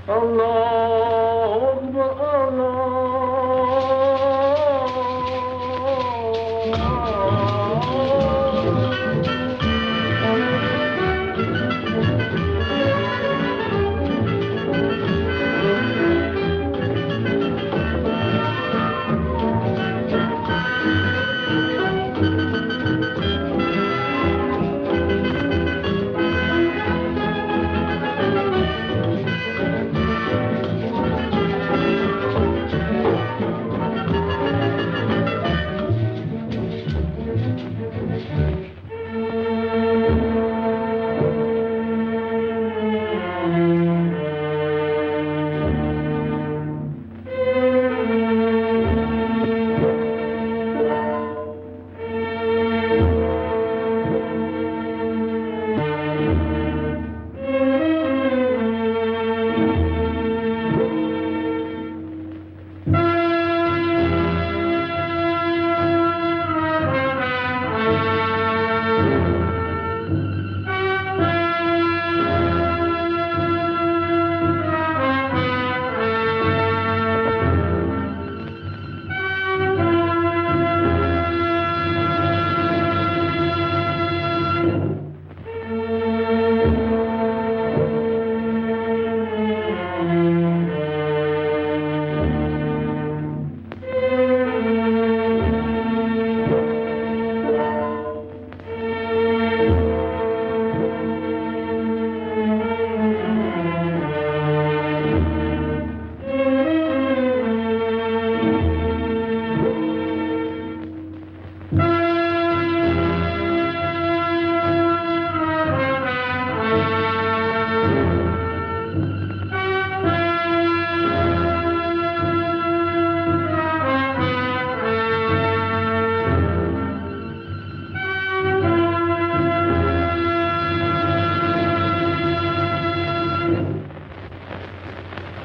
Allah Akbar, Allah.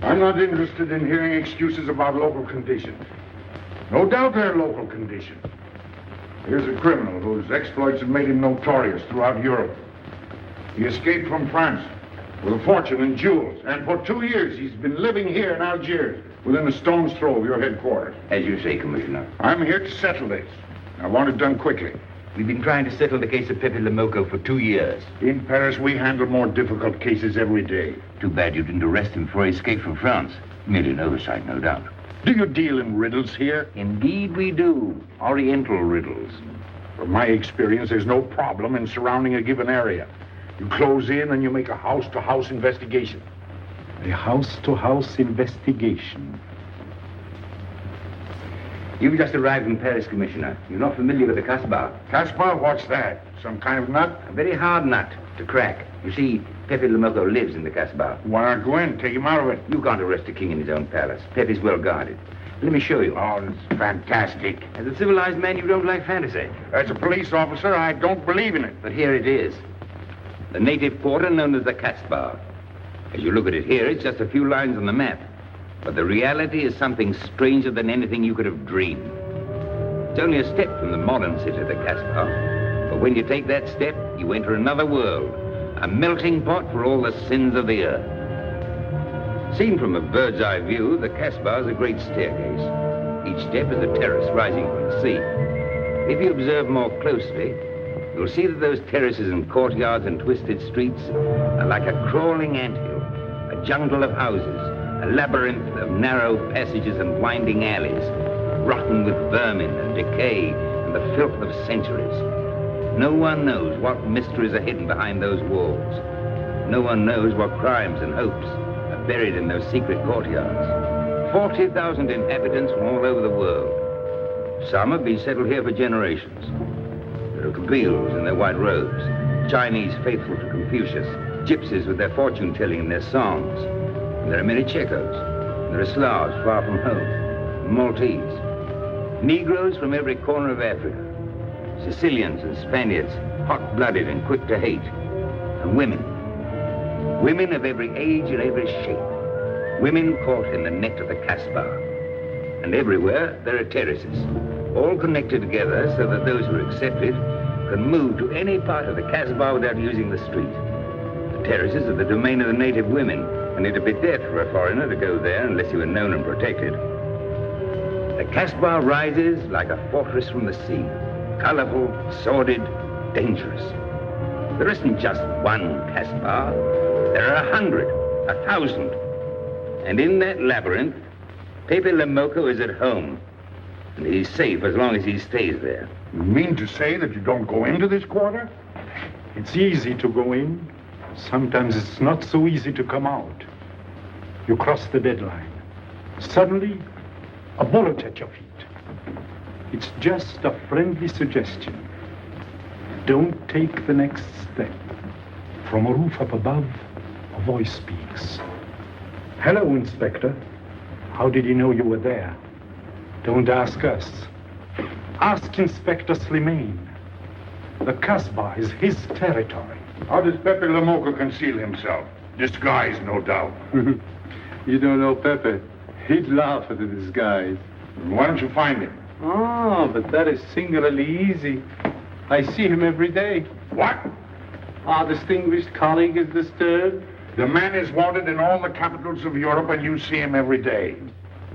I'm not interested in hearing excuses about local conditions. No doubt they're local conditions. Here's a criminal whose exploits have made him notorious throughout Europe. He escaped from France with a fortune in jewels, and for 2 years he's been living here in Algiers, within a stone's throw of your headquarters. As you say, Commissioner. I'm here to settle this. I want it done quickly. We've been trying to settle the case of Pépé le Moko for 2 years. In Paris, we handle more difficult cases every day. Too bad you didn't arrest him before he escaped from France. Merely an oversight, no doubt. Do you deal in riddles here? Indeed we do. Oriental riddles. From my experience, there's no problem in surrounding a given area. You close in and you make a house-to-house investigation. A house-to-house investigation. You've just arrived in Paris, Commissioner. You're not familiar with the Casbah. Casbah? What's that? Some kind of nut? A very hard nut to crack. You see, Pépé le Moko lives in the Casbah. Why not go in? Take him out of it. You can't arrest a king in his own palace. Pépé's well guarded. Let me show you. Oh, it's fantastic. As a civilized man, you don't like fantasy. As a police officer, I don't believe in it. But here it is. The native quarter known as the Casbah. As you look at it here, it's just a few lines on the map. But the reality is something stranger than anything you could have dreamed. It's only a step from the modern city, the Casbah. But when you take that step, you enter another world, a melting pot for all the sins of the earth. Seen from a bird's eye view, the Casbah is a great staircase. Each step is a terrace rising from the sea. If you observe more closely, you'll see that those terraces and courtyards and twisted streets are like a crawling anthill, a jungle of houses, a labyrinth of narrow passages and winding alleys, rotten with vermin and decay and the filth of centuries. No one knows what mysteries are hidden behind those walls. No one knows what crimes and hopes are buried in those secret courtyards. 40,000 inhabitants from all over the world. Some have been settled here for generations. There are Kabyles in their white robes, Chinese faithful to Confucius, gypsies with their fortune-telling and their songs. And there are many Checos. There are Slavs far from home, Maltese, Negroes from every corner of Africa, Sicilians and Spaniards, hot-blooded and quick to hate, and women. Women of every age and every shape. Women caught in the net of the Casbah. And everywhere there are terraces, all connected together so that those who are accepted can move to any part of the Casbah without using the street. The terraces are the domain of the native women, and it'd be death for a foreigner to go there unless you were known and protected. The Casbah rises like a fortress from the sea, colorful, sordid, dangerous. There isn't just one Casbah. There are 100, 1,000. And in that labyrinth, Pépé le Moko is at home. And he's safe as long as he stays there. You mean to say that you don't go into this quarter? It's easy to go in. Sometimes it's not so easy to come out. You cross the deadline. Suddenly, a bullet at your feet. It's just a friendly suggestion. Don't take the next step. From a roof up above, a voice speaks. Hello, Inspector. How did he know you were there? Don't ask us. Ask Inspector Slimane. The Casbah is his territory. How does Pépé le Moko conceal himself? Disguised, no doubt. You don't know Pepe. He'd laugh at the disguise. Why don't you find him? Oh, but that is singularly easy. I see him every day. What? Our distinguished colleague is disturbed. The man is wanted in all the capitals of Europe, and you see him every day.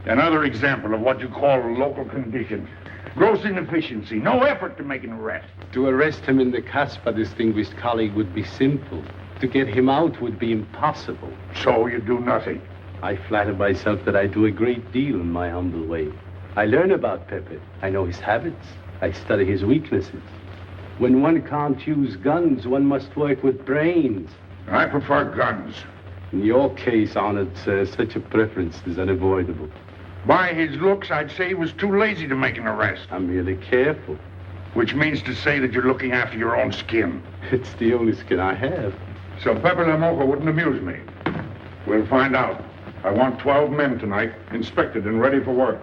Another example of what you call local condition. Gross inefficiency, no effort to make an arrest. To arrest him in the Casbah, distinguished colleague, would be simple. To get him out would be impossible. So you do nothing. I flatter myself that I do a great deal in my humble way. I learn about Pepe. I know his habits. I study his weaknesses. When one can't use guns, one must work with brains. I prefer guns. In your case, honored sir, such a preference is unavoidable. By his looks, I'd say he was too lazy to make an arrest. I'm merely careful. Which means to say that you're looking after your own skin. It's the only skin I have. So Pépé le Moko wouldn't amuse me. We'll find out. I want 12 men tonight, inspected and ready for work.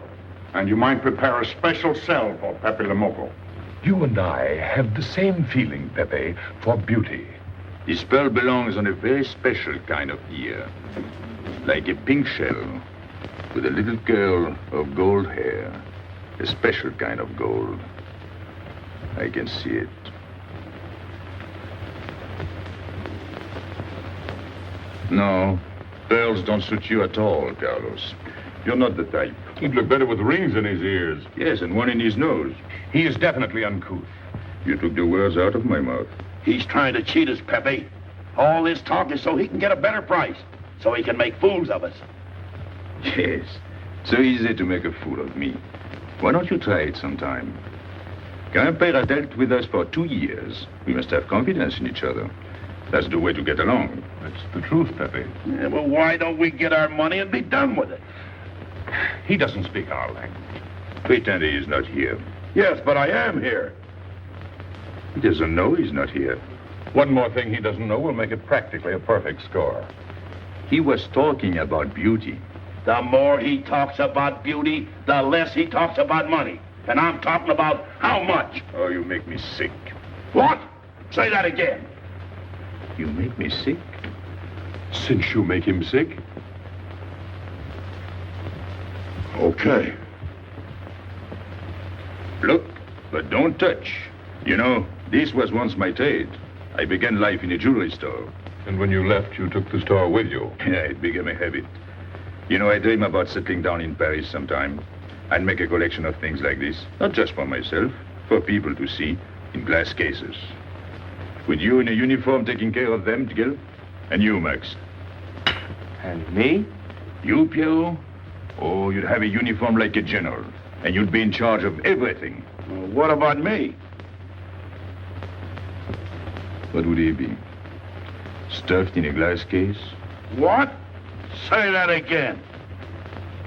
And you might prepare a special cell for Pépé le Moko. You and I have the same feeling, Pepe, for beauty. This pearl belongs on a very special kind of ear. Like a pink shell, with a little curl of gold hair. A special kind of gold. I can see it. No, pearls don't suit you at all, Carlos. You're not the type. He'd look better with rings in his ears. Yes, and one in his nose. He is definitely uncouth. You took the words out of my mouth. He's trying to cheat us, Pepe. All this talk is so he can get a better price, so he can make fools of us. Yes, so easy to make a fool of me. Why don't you try it sometime? Grandpère has dealt with us for 2 years. We must have confidence in each other. That's the way to get along. That's the truth, Pepe. Yeah, well, why don't we get our money and be done with it? He doesn't speak our language. Pretend he is not here. Yes, but I am here. He doesn't know he's not here. One more thing he doesn't know will make it practically a perfect score. He was talking about beauty. The more he talks about beauty, the less he talks about money. And I'm talking about how much. Oh, you make me sick. What? Say that again. You make me sick? Since you make him sick? Okay. Look, but don't touch. You know, this was once my trade. I began life in a jewelry store. And when you left, you took the store with you. Yeah, it became a habit. You know, I dream about settling down in Paris sometime. I'd make a collection of things like this. Not just for myself, for people to see, in glass cases. With you in a uniform taking care of them, Gil? And you, Max? And me? You, Pierrot? Oh, you'd have a uniform like a general. And you'd be in charge of everything. Well, what about me? What would he be? Stuffed in a glass case? What? Say that again.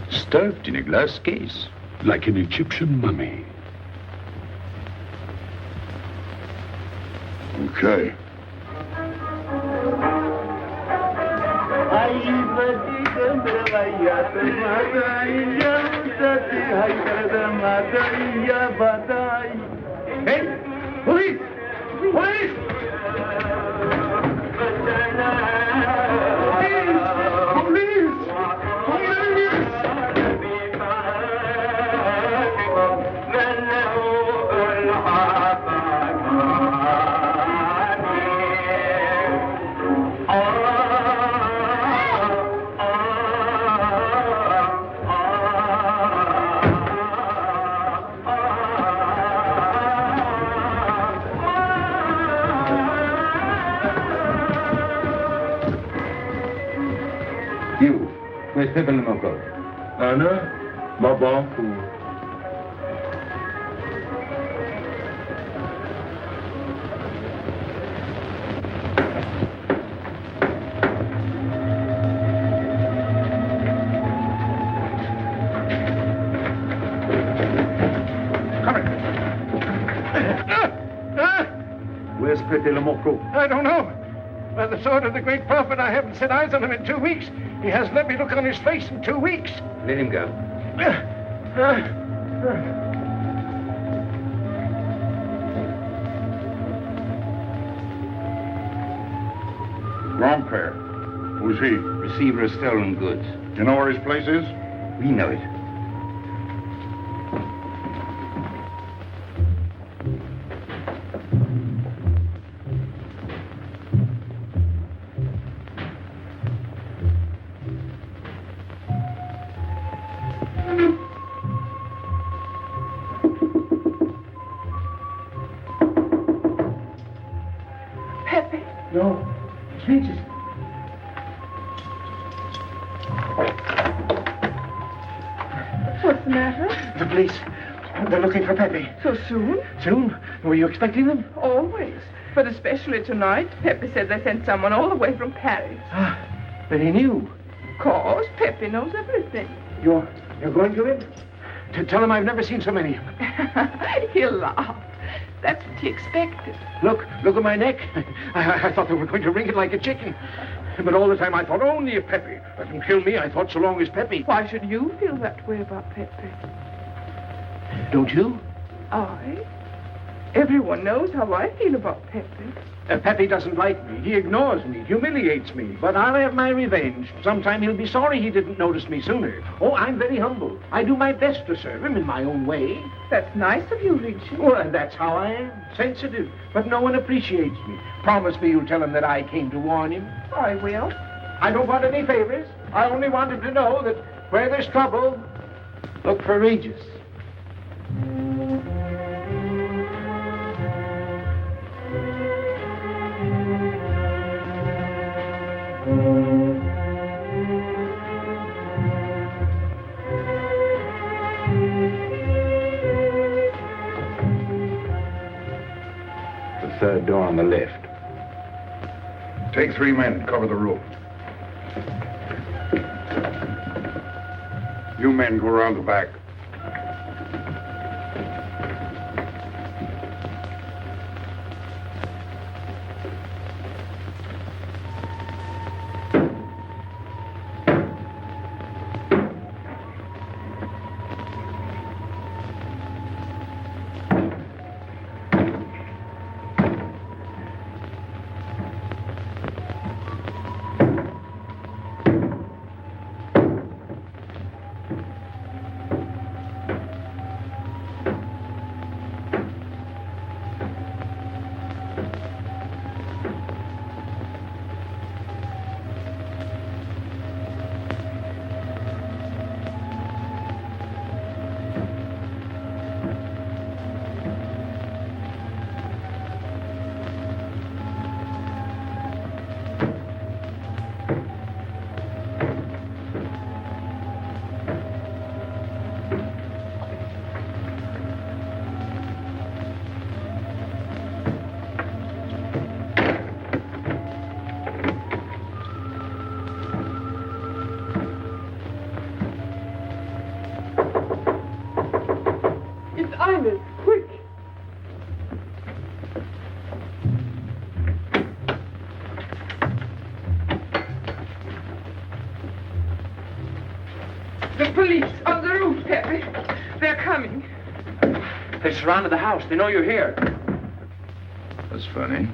Stuffed in a glass case? Like an Egyptian mummy. Okay. Hey, police! Police! Where's Pépé le Moko? Anna, Babanku. Where's Pépé le Moko? I don't know. By the sword of the great prophet, I haven't set eyes on him in 2 weeks. He hasn't let me look on his face in 2 weeks. Let him go. Grandpère. Who's he? Receiver of stolen goods. You know where his place is? We know it. No, Regis. What's the matter? The police. They're looking for Pepe. So soon? Soon? Were you expecting them? Always. But especially tonight. Pepe said they sent someone all the way from Paris. Ah, then he knew. Of course, Pepe knows everything. You're going to him? To tell him I've never seen so many. He'll laugh. That's what he expected. Look at my neck. I thought they were going to wring it like a chicken. But all the time I thought, only if Pepe doesn't kill me, I thought so long as Pepe. Why should you feel that way about Pepe? Don't you? I? Everyone knows how I feel about Pepe. Pepe doesn't like me. He ignores me, humiliates me. But I'll have my revenge. Sometime he'll be sorry he didn't notice me sooner. Oh, I'm very humble. I do my best to serve him in my own way. That's nice of you, Richard. Well, and that's how I am. Sensitive. But no one appreciates me. Promise me you'll tell him that I came to warn him. I will. I don't want any favors. I only want him to know that where there's trouble, look for Regis. The third door on the left. Take 3 men, cover the room. You men go around the back. Quick! The police on the roof, Pepe. They're coming. They surrounded the house. They know you're here. That's funny.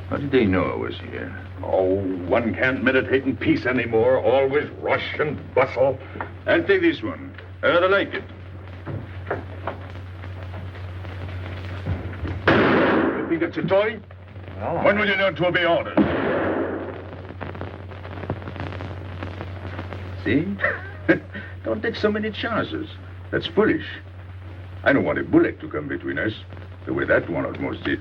How did they know I was here? Oh, one can't meditate in peace anymore. Always rush and bustle. I'll take this one. I rather like it. You think it's a toy? When will you learn to obey orders? See? Don't take so many chances. That's foolish. I don't want a bullet to come between us, the way that one almost did.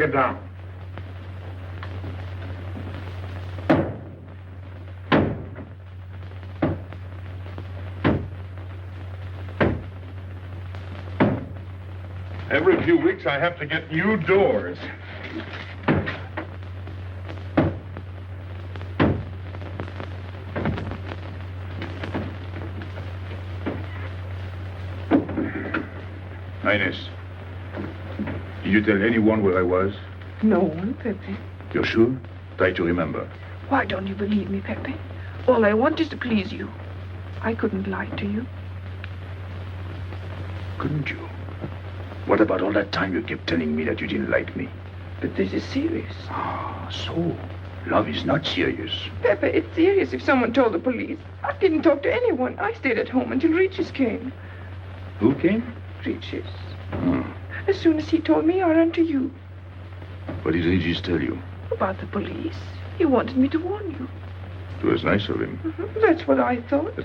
Take it down. Every few weeks, I have to get new doors. Highness, did you tell anyone where I was? No one, Pepe. You're sure? Try to remember. Why don't you believe me, Pepe? All I want is to please you. I couldn't lie to you. Couldn't you? What about all that time you kept telling me that you didn't like me? But this is serious. Ah, so love is not serious. Pepe, it's serious if someone told the police. I didn't talk to anyone. I stayed at home until Regis came. Who came? Regis. Hmm. As soon as he told me, I ran to you. What did Regis tell you? About the police. He wanted me to warn you. It was nice of him. That's what I thought.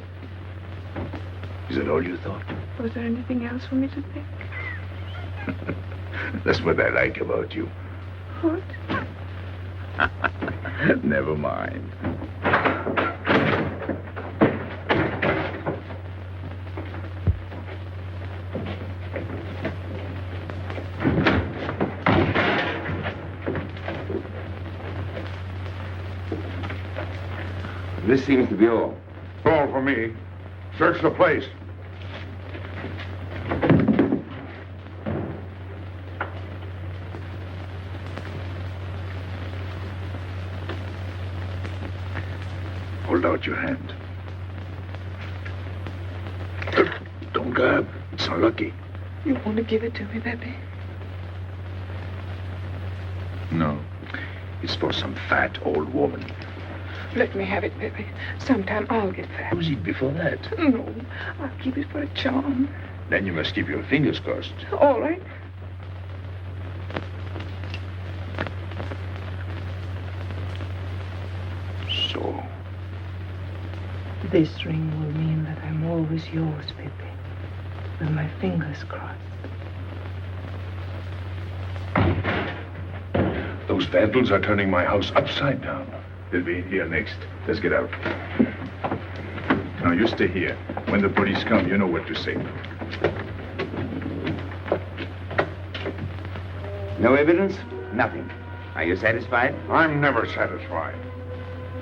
Is that all you thought? Was there anything else for me to think? That's what I like about you. What? Never mind. This seems to be all. All for me. Search the place. Hold out your hand. Don't grab. It's unlucky. You want to give it to me, Pepe? No. It's for some fat old woman. Let me have it, Pepe. Sometime I'll get fat. Use it before that. No, I'll keep it for a charm. Then you must keep your fingers crossed. All right. So. This ring will mean that I'm always yours, Pepe. With my fingers crossed. Those vandals are turning my house upside down. They'll be in here next. Let's get out. Now, you stay here. When the police come, you know what to say. No evidence? Nothing. Are you satisfied? I'm never satisfied.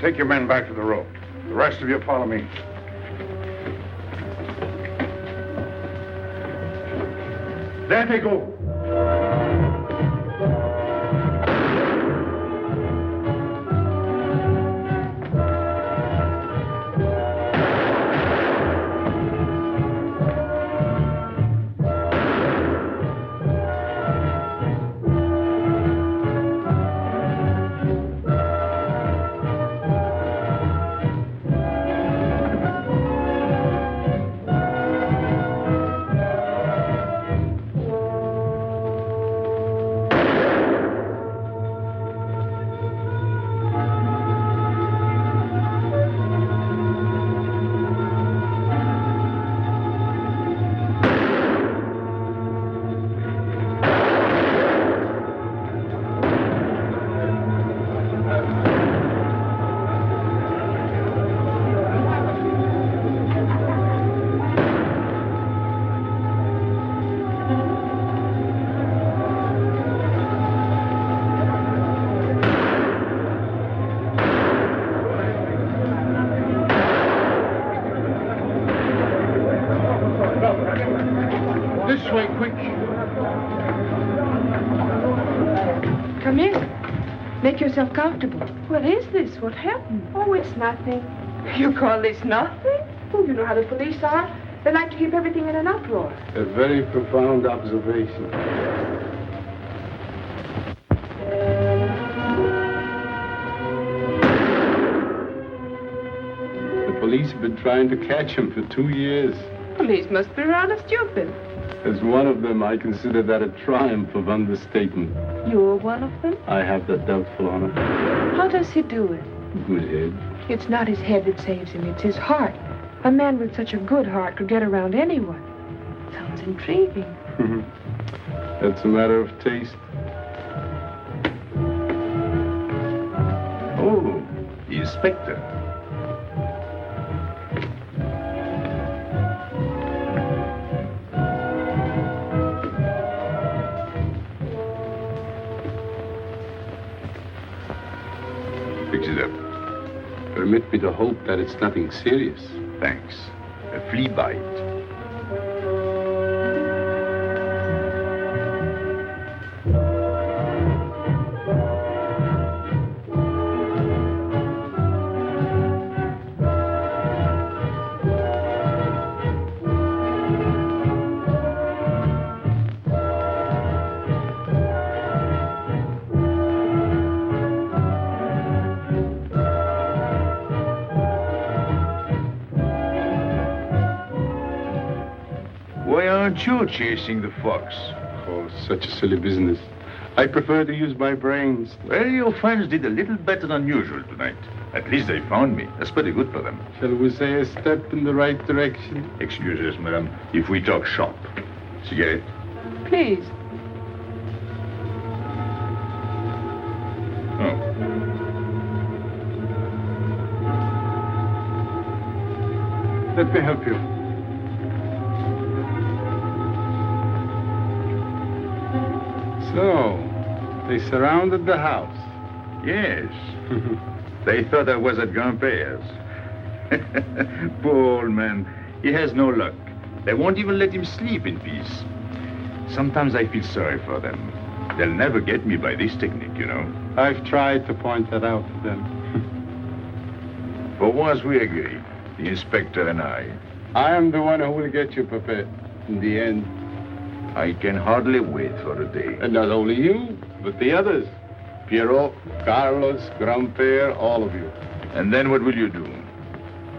Take your men back to the road. The rest of you follow me. There they go. Come in. Make yourself comfortable. What is this? What happened? Oh, it's nothing. You call this nothing? Oh, you know how the police are. They like to keep everything in an uproar. A very profound observation. The police have been trying to catch him for 2 years. Police must be rather stupid. As one of them, I consider that a triumph of understatement. You're one of them? I have that doubtful honor. How does he do it? Good head. It's not his head that saves him, it's his heart. A man with such a good heart could get around anyone. Sounds intriguing. That's a matter of taste. Oh, the inspector. Fix it up. Permit me to hope that it's nothing serious. Thanks. A flea bite. Why aren't you chasing the fox? Oh, such a silly business. I prefer to use my brains. Well, your friends did a little better than usual tonight. At least they found me. That's pretty good for them. Shall we say a step in the right direction? Excuse us, madam, if we talk shop. Cigarette? Please. Oh. Let me help you. So, they surrounded the house. Yes. They thought I was at Grandpère's. Poor old man. He has no luck. They won't even let him sleep in peace. Sometimes I feel sorry for them. They'll never get me by this technique, you know. I've tried to point that out to them. For once we agree, the inspector and I. I am the one who will get you, Pépé, in the end. I can hardly wait for the day. And not only you, but the others. Pierrot, Carlos, Grandpère, all of you. And then what will you do?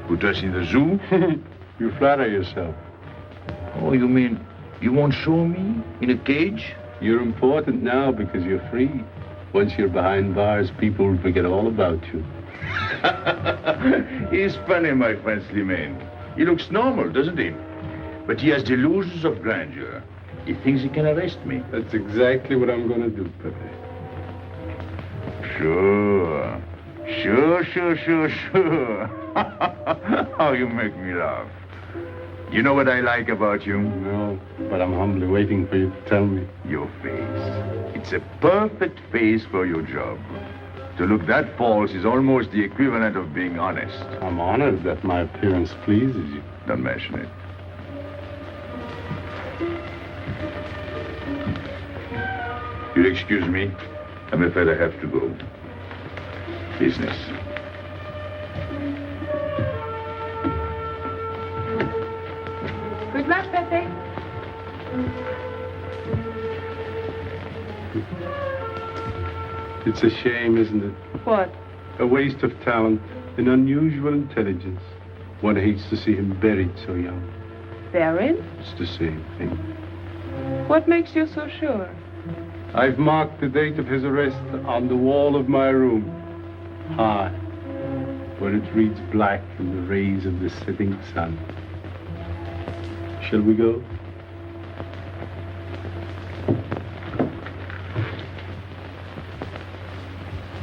Put us in the zoo? You flatter yourself. Oh, you mean you won't show me in a cage? You're important now because you're free. Once you're behind bars, people will forget all about you. He's funny, my friend Slimane. He looks normal, doesn't he? But he has delusions of grandeur. He thinks he can arrest me. That's exactly what I'm going to do, Pépé. Sure. Sure. How you make me laugh. You know what I like about you? No, but I'm humbly waiting for you to tell me. Your face. It's a perfect face for your job. To look that false is almost the equivalent of being honest. I'm honored that my appearance pleases you. Don't mention it. You'll excuse me. I'm afraid I have to go. Business. Good luck, Pepe. It's a shame, isn't it? What? A waste of talent, an unusual intelligence. One hates to see him buried so young. Buried? It's the same thing. What makes you so sure? I've marked the date of his arrest on the wall of my room. High, where it reads black in the rays of the setting sun. Shall we go?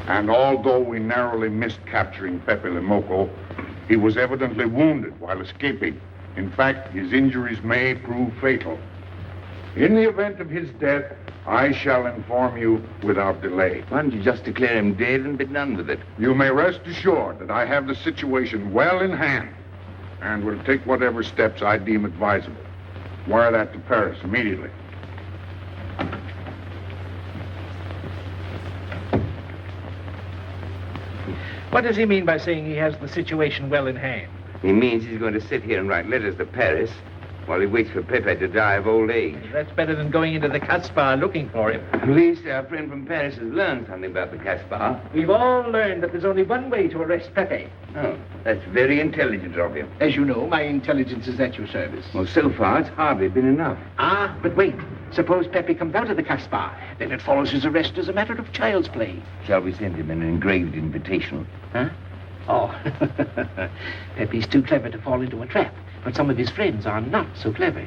And although we narrowly missed capturing Pépé le Moko, he was evidently wounded while escaping. In fact, his injuries may prove fatal. In the event of his death, I shall inform you without delay. Why don't you just declare him dead and be done with it? You may rest assured that I have the situation well in hand and will take whatever steps I deem advisable. Wire that to Paris immediately. What does he mean by saying he has the situation well in hand? He means he's going to sit here and write letters to Paris while he waits for Pépé to die of old age. That's better than going into the Casbah looking for him. At least our friend from Paris has learned something about the Casbah. We've all learned that there's only one way to arrest Pépé. Oh, that's very intelligent of you. As you know, my intelligence is at your service. Well, so far, it's hardly been enough. Ah, but wait. Suppose Pépé comes out of the Casbah. Then it follows his arrest as a matter of child's play. Shall we send him an engraved invitation? Huh? Oh, Pépé's too clever to fall into a trap, but some of his friends are not so clever.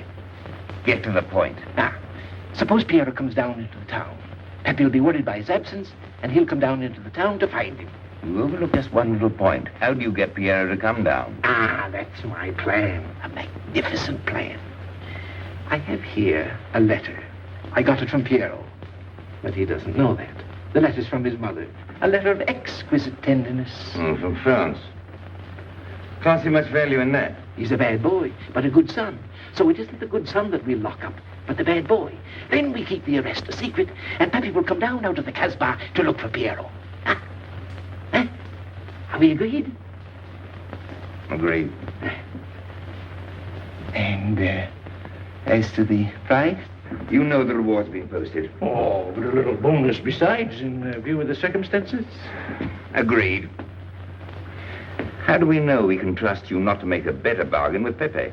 Get to the point. Now, suppose Pierre comes down into the town. Pépé will be worried by his absence, and he'll come down into the town to find him. You overlook just one little point. How do you get Piero to come down? Ah, that's my plan. A magnificent plan. I have here a letter. I got it from Piero. But he doesn't know that. The letter's from his mother. A letter of exquisite tenderness. Oh, from France. Can't see much value in that. He's a bad boy, but a good son. So it isn't the good son that we'll lock up, but the bad boy. Then we keep the arrest a secret, and Pepe will come down out of the Casbah to look for Piero. Huh? Huh? Are we agreed? Agreed. And, as to the price? You know the reward's been posted. Oh, but a little bonus besides, in view of the circumstances. Agreed. How do we know we can trust you not to make a better bargain with Pepe?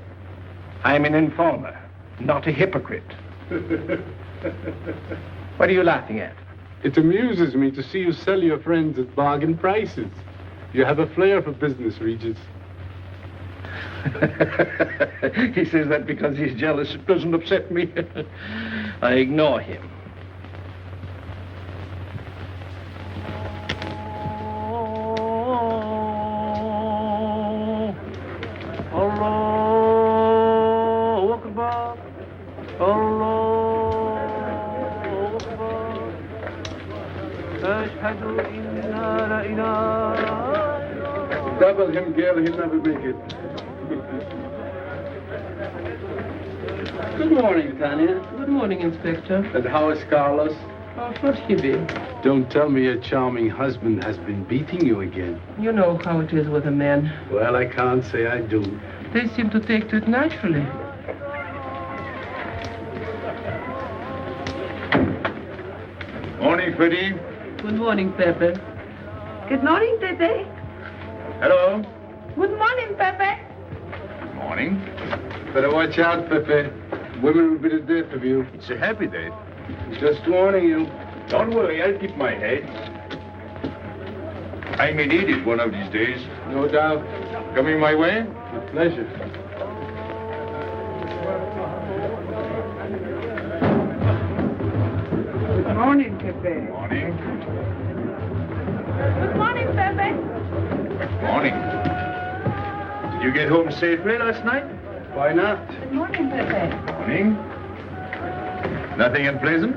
I'm an informer, not a hypocrite. What are you laughing at? It amuses me to see you sell your friends at bargain prices. You have a flair for business, Regis. He says that because he's jealous. It doesn't upset me. I ignore him. Double him, girl, he'll never make it. Good morning, Tanya. Good morning, Inspector. And how is Carlos? Oh, what's he be? Don't tell me your charming husband has been beating you again. You know how it is with a man. Well, I can't say I do. They seem to take to it naturally. Morning, Freddie. Good morning, Pepe. Good morning, Pepe. Hello. Good morning, Pepe. Morning. Better watch out, Pepe. Women will be the death of you. It's a happy day. Just warning you. Don't worry, I'll keep my head. I may need it one of these days. No doubt. Coming my way? With pleasure. Good morning, Pepe. Morning. Good morning, Pepe. Morning. Did you get home safely last night? Why not? Good morning, Pepe. Morning. Nothing unpleasant?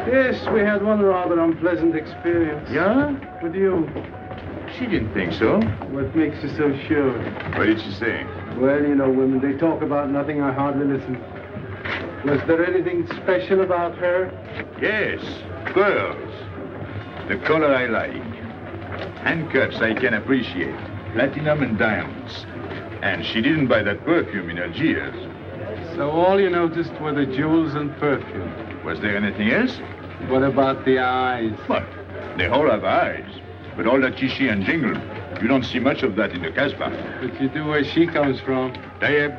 Yes, we had one rather unpleasant experience. Yeah? With you. She didn't think so. What makes you so sure? What did she say? Well, you know, women, they talk about nothing. I hardly listen. Was there anything special about her? Yes, pearls. The color I like. Handcuffs I can appreciate. Platinum and diamonds. And she didn't buy that perfume in Algiers. So all you noticed were the jewels and perfume. Was there anything else? What about the eyes? What? They all have eyes. But all that chichi and jingle, you don't see much of that in the Casbah. But you do where she comes from. Tayyib.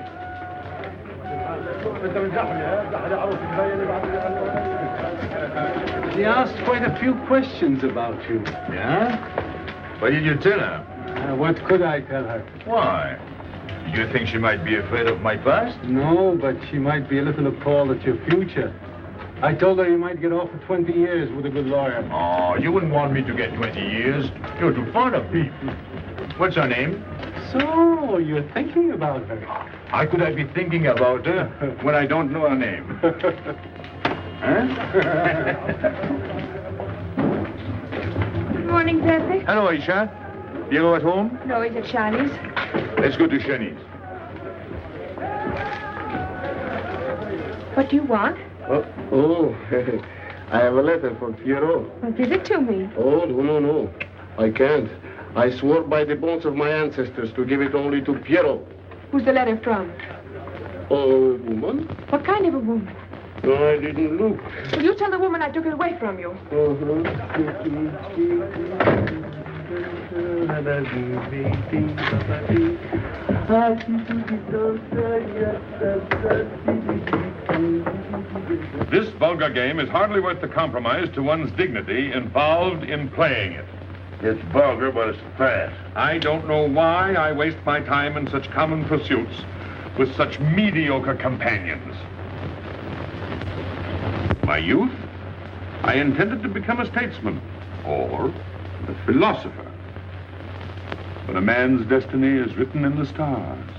She asked quite a few questions about you. Yeah? What did you tell her? What could I tell her? Why? Did you think she might be afraid of my past? No, but she might be a little appalled at your future. I told her you might get off for 20 years with a good lawyer. Oh, you wouldn't want me to get 20 years. You're too fond of people. What's her name? So, you're thinking about her. How could I be thinking about her when I don't know her name? Huh? Good morning, Pepe. Hello, Aisha. Piero at home? No, he's at Shani's. Let's go to Shani's. What do you want? Oh, I have a letter for Piero. Well, give it to me. Oh, no. I can't. I swore by the bones of my ancestors to give it only to Piero. Who's the letter from? Oh, woman? What kind of a woman? No, I didn't look. Will you tell the woman I took it away from you? This vulgar game is hardly worth the compromise to one's dignity involved in playing it. It's vulgar, but it's fast. I don't know why I waste my time in such common pursuits with such mediocre companions. My youth, I intended to become a statesman or a philosopher. But a man's destiny is written in the stars.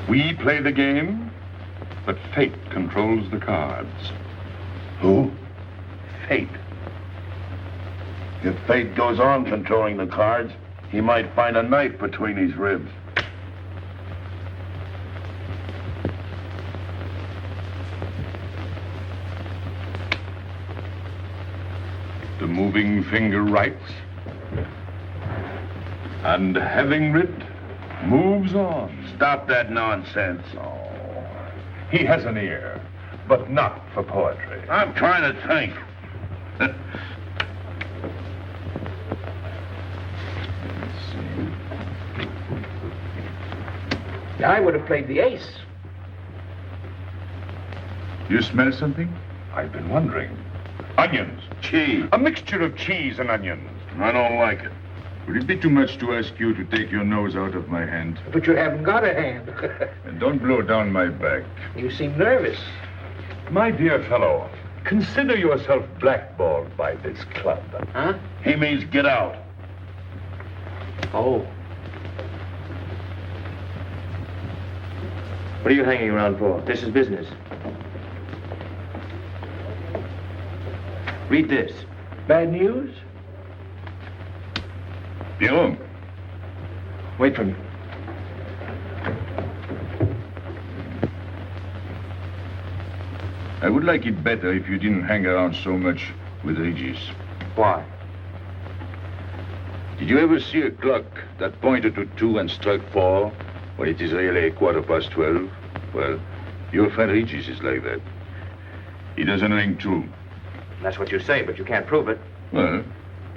We play the game, but fate controls the cards. Who? Fate. If fate goes on controlling the cards, he might find a knife between his ribs. The moving finger writes, and having writ, moves on. Stop that nonsense. Oh, he has an ear, but not for poetry. I'm trying to think. I would have played the ace. You smell something? I've been wondering. Onions. Cheese. A mixture of cheese and onions. I don't like it. Would it be too much to ask you to take your nose out of my hand? But you haven't got a hand. And don't blow down my back. You seem nervous. My dear fellow, consider yourself blackballed by this club. Huh? He means get out. Oh. What are you hanging around for? This is business. Read this. Bad news? Pierrot. Wait for me. I would like it better if you didn't hang around so much with Regis. Why? Did you ever see a clock that pointed to 2 and struck 4 when it is really 12:15? Well, your friend Regis is like that. He doesn't ring 2. That's what you say, but you can't prove it. Well,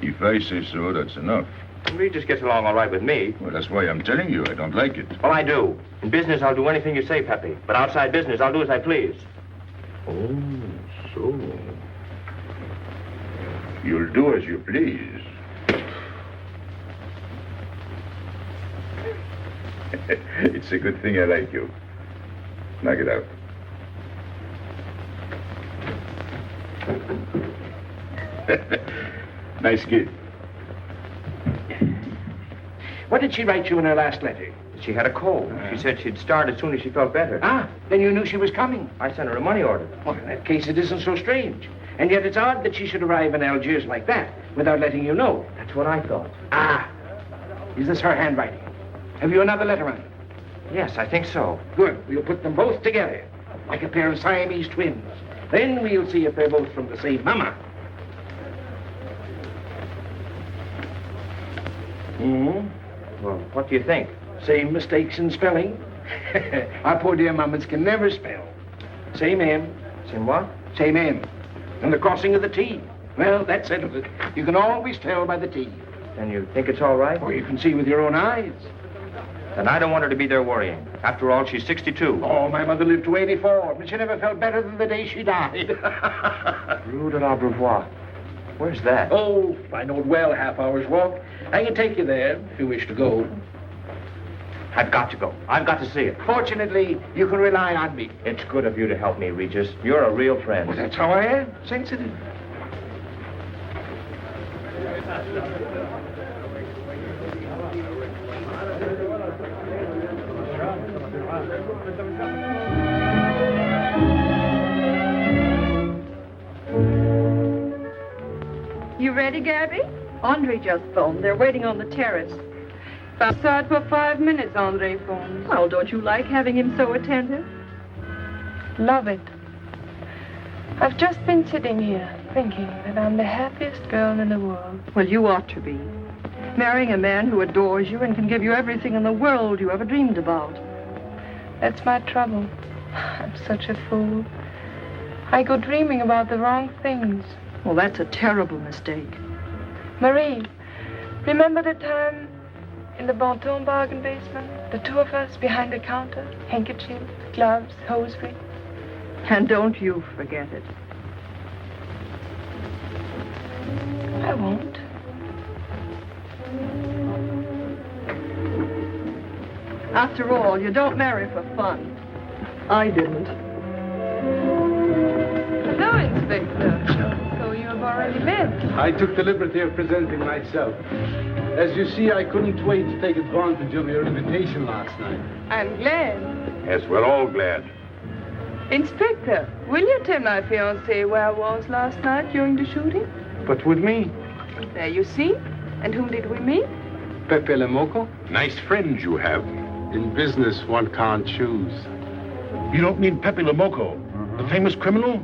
if I say so, that's enough. Regis gets along all right with me. Well, that's why I'm telling you I don't like it. Well, I do. In business, I'll do anything you say, Pepe. But outside business, I'll do as I please. Oh, so. You'll do as you please. It's a good thing I like you. Knock it out. Nice kid. What did she write you in her last letter? She had a cold. She said she'd start as soon as she felt better. Ah, then you knew she was coming. I sent her a money order. Well, in that case, it isn't so strange. And yet it's odd that she should arrive in Algiers like that, without letting you know. That's what I thought. Ah, is this her handwriting? Have you another letter on it? Yes, I think so. Good. We'll put them both together, like a pair of Siamese twins. Then we'll see if they're both from the same mama. Well, what do you think? Same mistakes in spelling. Our poor dear mamas can never spell. Same M. Same what? Same M. And the crossing of the T. Well, that settles it. You can always tell by the T. Then you think it's all right? Or you can see with your own eyes. Then I don't want her to be there worrying. After all, she's 62. Oh, my mother lived to 84, but she never felt better than the day she died. Rue de l'Abreuvoir. Where's that? Oh, I know it well, half hour's walk. I can take you there if you wish to go. I've got to go. I've got to see it. Fortunately, you can rely on me. It's good of you to help me, Regis. You're a real friend. Well, that's how I am. Sensitive. You ready, Gaby? Andre just phoned. They're waiting on the terrace. Outside for 5 minutes, Andre phones. Well, don't you like having him so attentive? Love it. I've just been sitting here thinking that I'm the happiest girl in the world. Well, you ought to be. Marrying a man who adores you and can give you everything in the world you ever dreamed about. That's my trouble. I'm such a fool. I go dreaming about the wrong things. Well, that's a terrible mistake. Marie, remember the time in the Bonton bargain basement? The two of us behind the counter, handkerchiefs, gloves, hosiery. And don't you forget it. I won't. After all, you don't marry for fun. I didn't. Hello, Inspector. So you have already met. I took the liberty of presenting myself. As you see, I couldn't wait to take advantage of your invitation last night. I'm glad. Yes, we're all glad. Inspector, will you tell my fiancé where I was last night during the shooting? But with me, There you see. And whom did we meet? Pépé le Moko. Nice friends you have. In business, one can't choose. You don't mean Pépé le Moko, the famous criminal?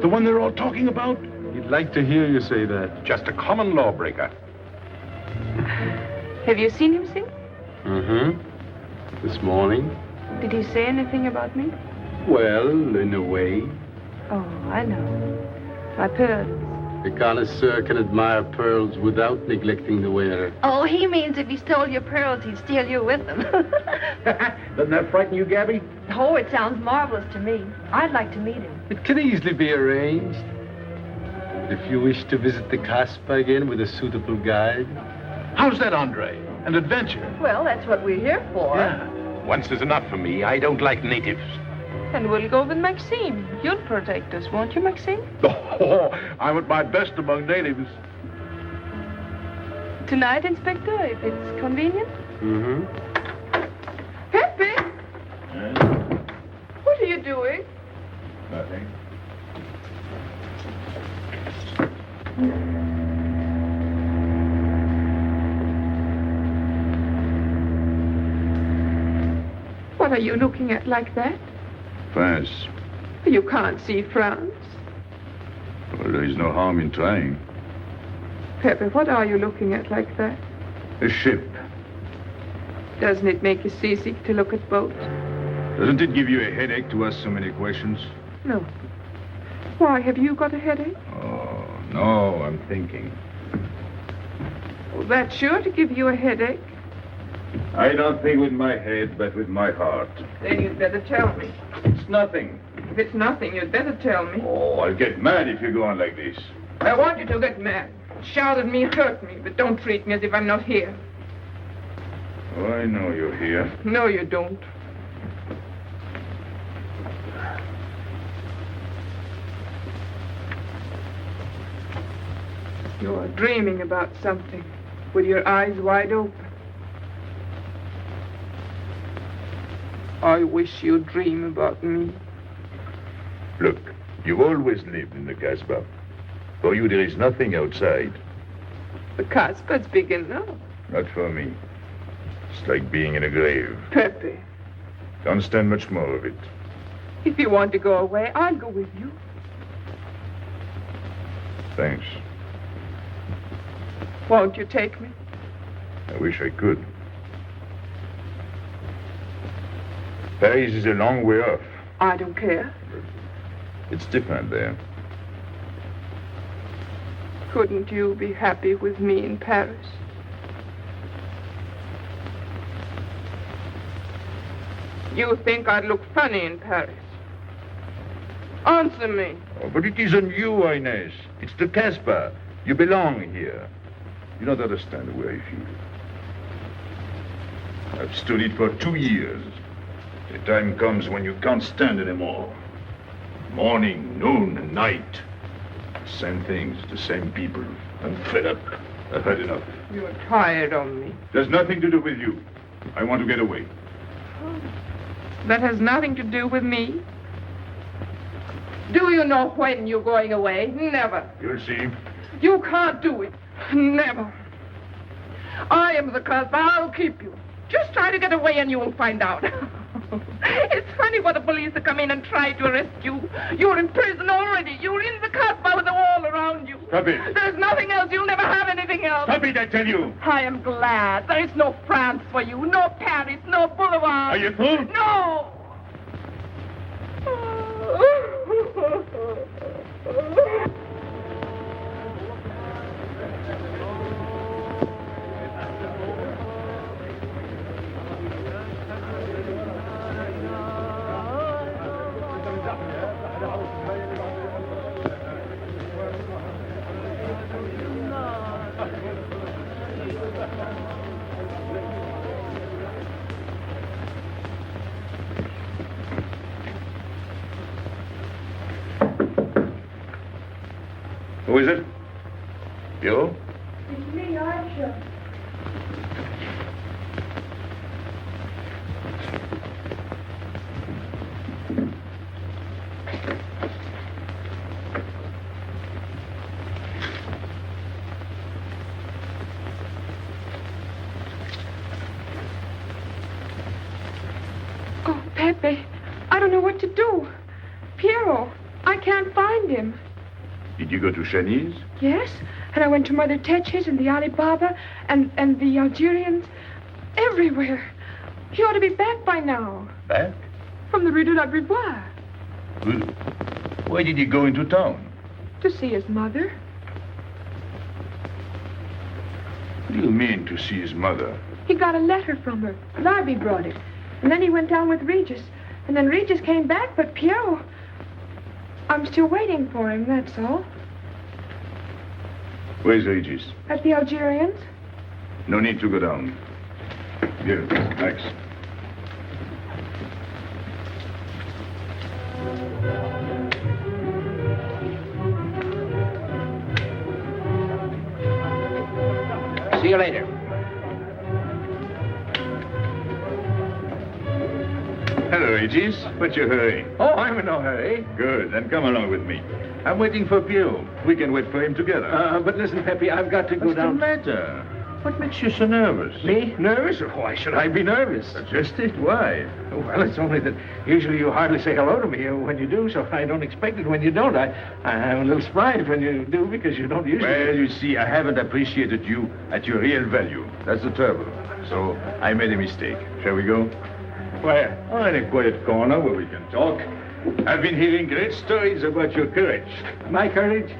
The one they're all talking about? He'd like to hear you say that. Just a common lawbreaker. Have you seen him since? This morning? Did he say anything about me? Well, in a way. Oh, I know. My pearls. A connoisseur can admire pearls without neglecting the wearer. Oh, he means if he stole your pearls, he'd steal you with them. Doesn't that frighten you, Gaby? Oh, it sounds marvelous to me. I'd like to meet him. It can easily be arranged. If you wish to visit the Casbah again with a suitable guide. How's that, Andre? An adventure? Well, that's what we're here for. Yeah. Once is enough for me. I don't like natives. And we'll go with Maxime. You'll protect us, won't you, Maxime? Oh, I'm at my best among natives. Tonight, Inspector, if it's convenient. Pepe! What are you doing? Nothing. What are you looking at like that? France. You can't see France. Well, there is no harm in trying. Pepe, what are you looking at like that? A ship. Doesn't it make you seasick to look at boats? Doesn't it give you a headache to ask so many questions? No. Why, have you got a headache? Oh, no, I'm thinking. Well, that's sure to give you a headache. I don't think with my head, but with my heart. Then you'd better tell me. It's nothing. If it's nothing, you'd better tell me. Oh, I'll get mad if you go on like this. I want you to get mad. Shout at me, hurt me, but don't treat me as if I'm not here. Oh, I know you're here. No, you don't. You're dreaming about something with your eyes wide open. I wish you'd dream about me. Look, you've always lived in the Casbah. For you, there is nothing outside. The Casbah's big enough. Not for me. It's like being in a grave. Pepe, Can't stand much more of it. if you want to go away, I'll go with you. Thanks. Won't you take me? I wish I could. Paris is a long way off. I don't care. It's different there. Couldn't you be happy with me in Paris? You think I'd look funny in Paris? Answer me. Oh, but it isn't you, Inez. It's the Casbah. You belong here. You don't understand the way I feel. I've stood it for 2 years. The time comes when you can't stand anymore. Morning, noon, and night. Same things, the same people. I'm fed up. I've had enough. You're tired of me. There's nothing to do with you. I want to get away. That has nothing to do with me. Do you know when you're going away? Never. You'll see. You can't do it. Never. I am the Casbah. I'll keep you. Just try to get away and you'll find out. It's funny for the police to come in and try to arrest you. You're in prison already. You're in the Casbah with the wall around you. Stop it. There's nothing else. You'll never have anything else. Stop it, I tell you. I am glad. There is no France for you. No Paris. No Boulevard. Are you through? No. Who is it? You? It's me, Archer. Oh, Pepe, I don't know what to do. Piero, I can't find him. Did you go to Chinese? Yes, and I went to Mother Tetch's and the Alibaba and the Algerians. Everywhere. He ought to be back by now. Back? From the Rue de l'Abreuvoir. Why did he go into town? To see his mother. What do you mean, to see his mother? He got a letter from her. Larby brought it. And then he went down with Regis. And then Regis came back, but Piero... I'm still waiting for him, that's all. Where's Regis? At the Algerians. No need to go down. Here, thanks. See you later. Hello, Regis. What's your hurry? Oh, I'm in no hurry. Good, then come along with me. I'm waiting for Piero. We can wait for him together. But listen, Pepe, I've got to go down. What's the matter? What makes you so nervous? Me? Nervous? Why should I be nervous? Just it. Why? Well, it's only that usually you hardly say hello to me when you do, so I don't expect it when you don't. I'm a little surprised when you do because you don't usually... Well, you see, I haven't appreciated you at your real value. That's the trouble. So I made a mistake. Shall we go? Where? Oh, in a quiet corner where we can talk. I've been hearing great stories about your courage. My courage?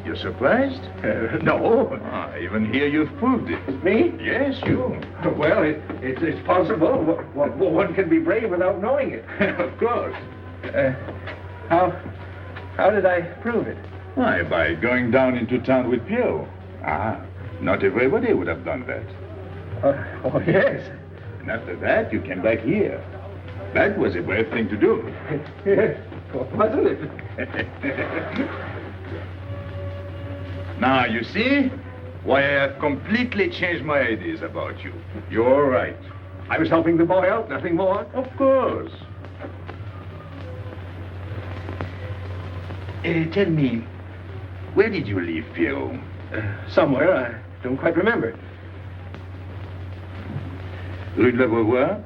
You're surprised? No. I even hear you've proved it. Me? Yes, you. Well, it's possible. One can be brave without knowing it. Of course. How did I prove it? Why, by going down into town with Piero. Not everybody would have done that. Oh, yes. And after that, you came back here. That was a brave thing to do. Yes, wasn't it? Now, you see why I have completely changed my ideas about you. You're right. I was helping the boy out, nothing more. Of course. Tell me, where did you leave Piero? Somewhere, I don't quite remember. Rue de l'Abreuvoir?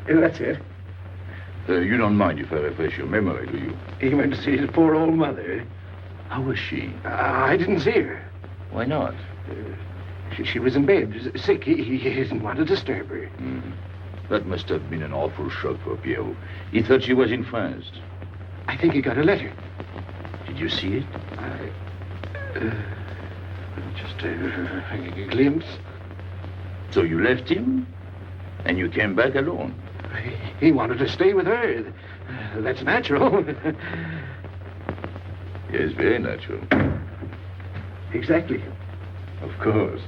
That's it. You don't mind if I refresh your memory, do you? He went to see his poor old mother. How was she? I didn't see her. Why not? She was in bed, sick. He didn't want to disturb her. That must have been an awful shock for Piero. He thought she was in France. I think he got a letter. Did you see it? Just a glimpse. So you left him, and you came back alone? He wanted to stay with her. That's natural. Yes, very natural. Exactly. Of course.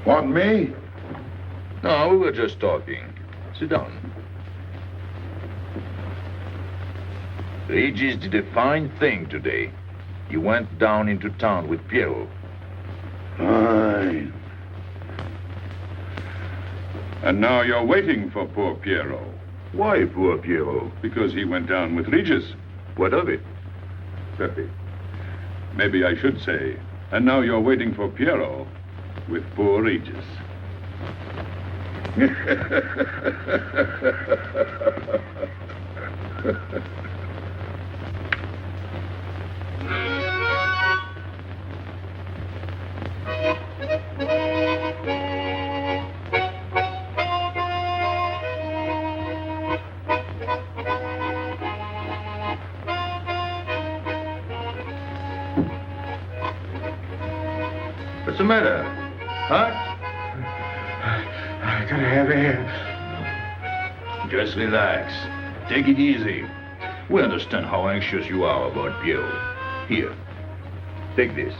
Want me? No, we were just talking. Sit down. Regis did a fine thing today. He went down into town with Piero. Fine. And now you're waiting for poor Piero. Why poor Piero? Because he went down with Regis. What of it? Pepe, maybe I should say, and now you're waiting for Piero with poor Regis. What's the matter? Huh? I gotta have air. Just relax. Take it easy. We understand how anxious you are about Piero. Here, take this.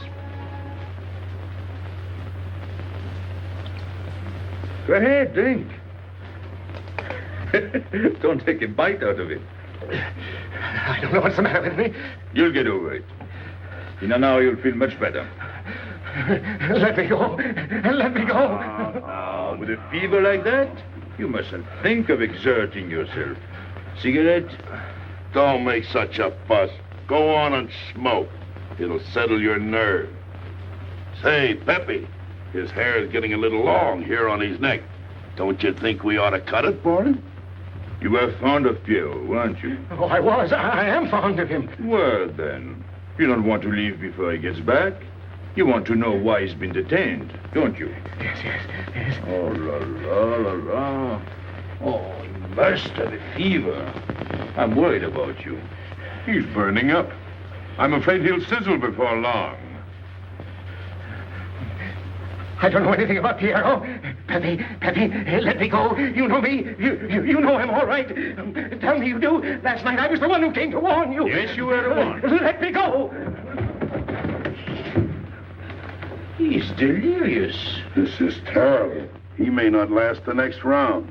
Go ahead, drink. Don't take a bite out of it. I don't know what's the matter with me. You'll get over it. In an hour, you'll feel much better. Let me go. Let me go. Now, with a fever like that, you mustn't think of exerting yourself. Cigarette? Don't make such a fuss. Go on and smoke. It'll settle your nerve. Say, Pepe, his hair is getting a little long here on his neck. Don't you think we ought to cut it for him? You were fond of Pierrot, weren't you? Oh, I was. I am fond of him. Well, then, you don't want to leave before he gets back. You want to know why he's been detained, don't you? Yes. Oh, la, la, la, la. Oh, he must have a fever. I'm worried about you. He's burning up. I'm afraid he'll sizzle before long. I don't know anything about Pierrot. Pepe, let me go. You know me. You know him all right. Tell me you do. Last night I was the one who came to warn you. Yes, you were the one. Let me go. He's delirious. This is terrible. He may not last the next round.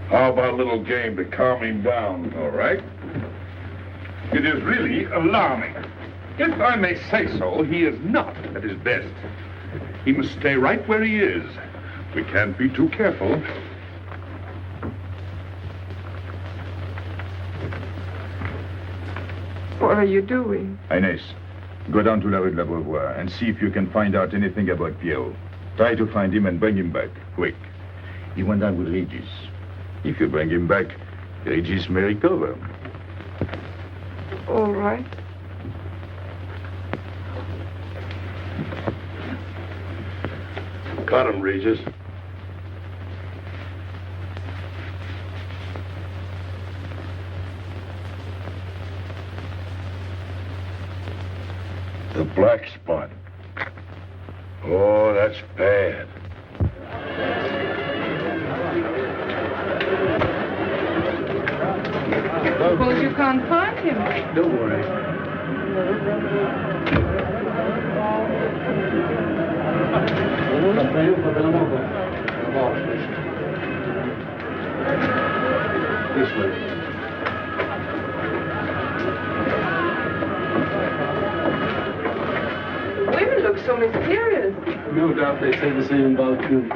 How about a little game to calm him down? All right. It is really alarming. If I may say so, he is not at his best. He must stay right where he is. We can't be too careful. What are you doing? Inès, go down to la rue de la Beauvoir and see if you can find out anything about Pierrot. Try to find him and bring him back, quick. He went down with Regis. If you bring him back, Regis may recover. All right. Cut him, Regis. The black spot. Oh, that's bad. Suppose you can't find him. Don't worry. This way. Women look so mysterious. No doubt they say the same about you.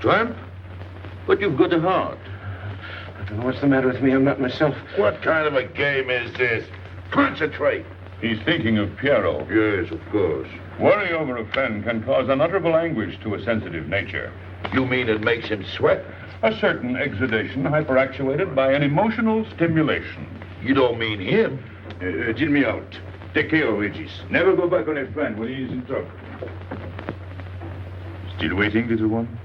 Tramp? But you've got a heart. I don't know what's the matter with me. I'm not myself. What kind of a game is this? Concentrate. He's thinking of Pierrot. Yes, of course. Worry over a friend can cause unutterable anguish to a sensitive nature. You mean it makes him sweat? A certain exudation hyperactuated by an emotional stimulation. You don't mean him? Deal me out. Take care of Regis. Never go back on a friend when he is in trouble. Still waiting, little one?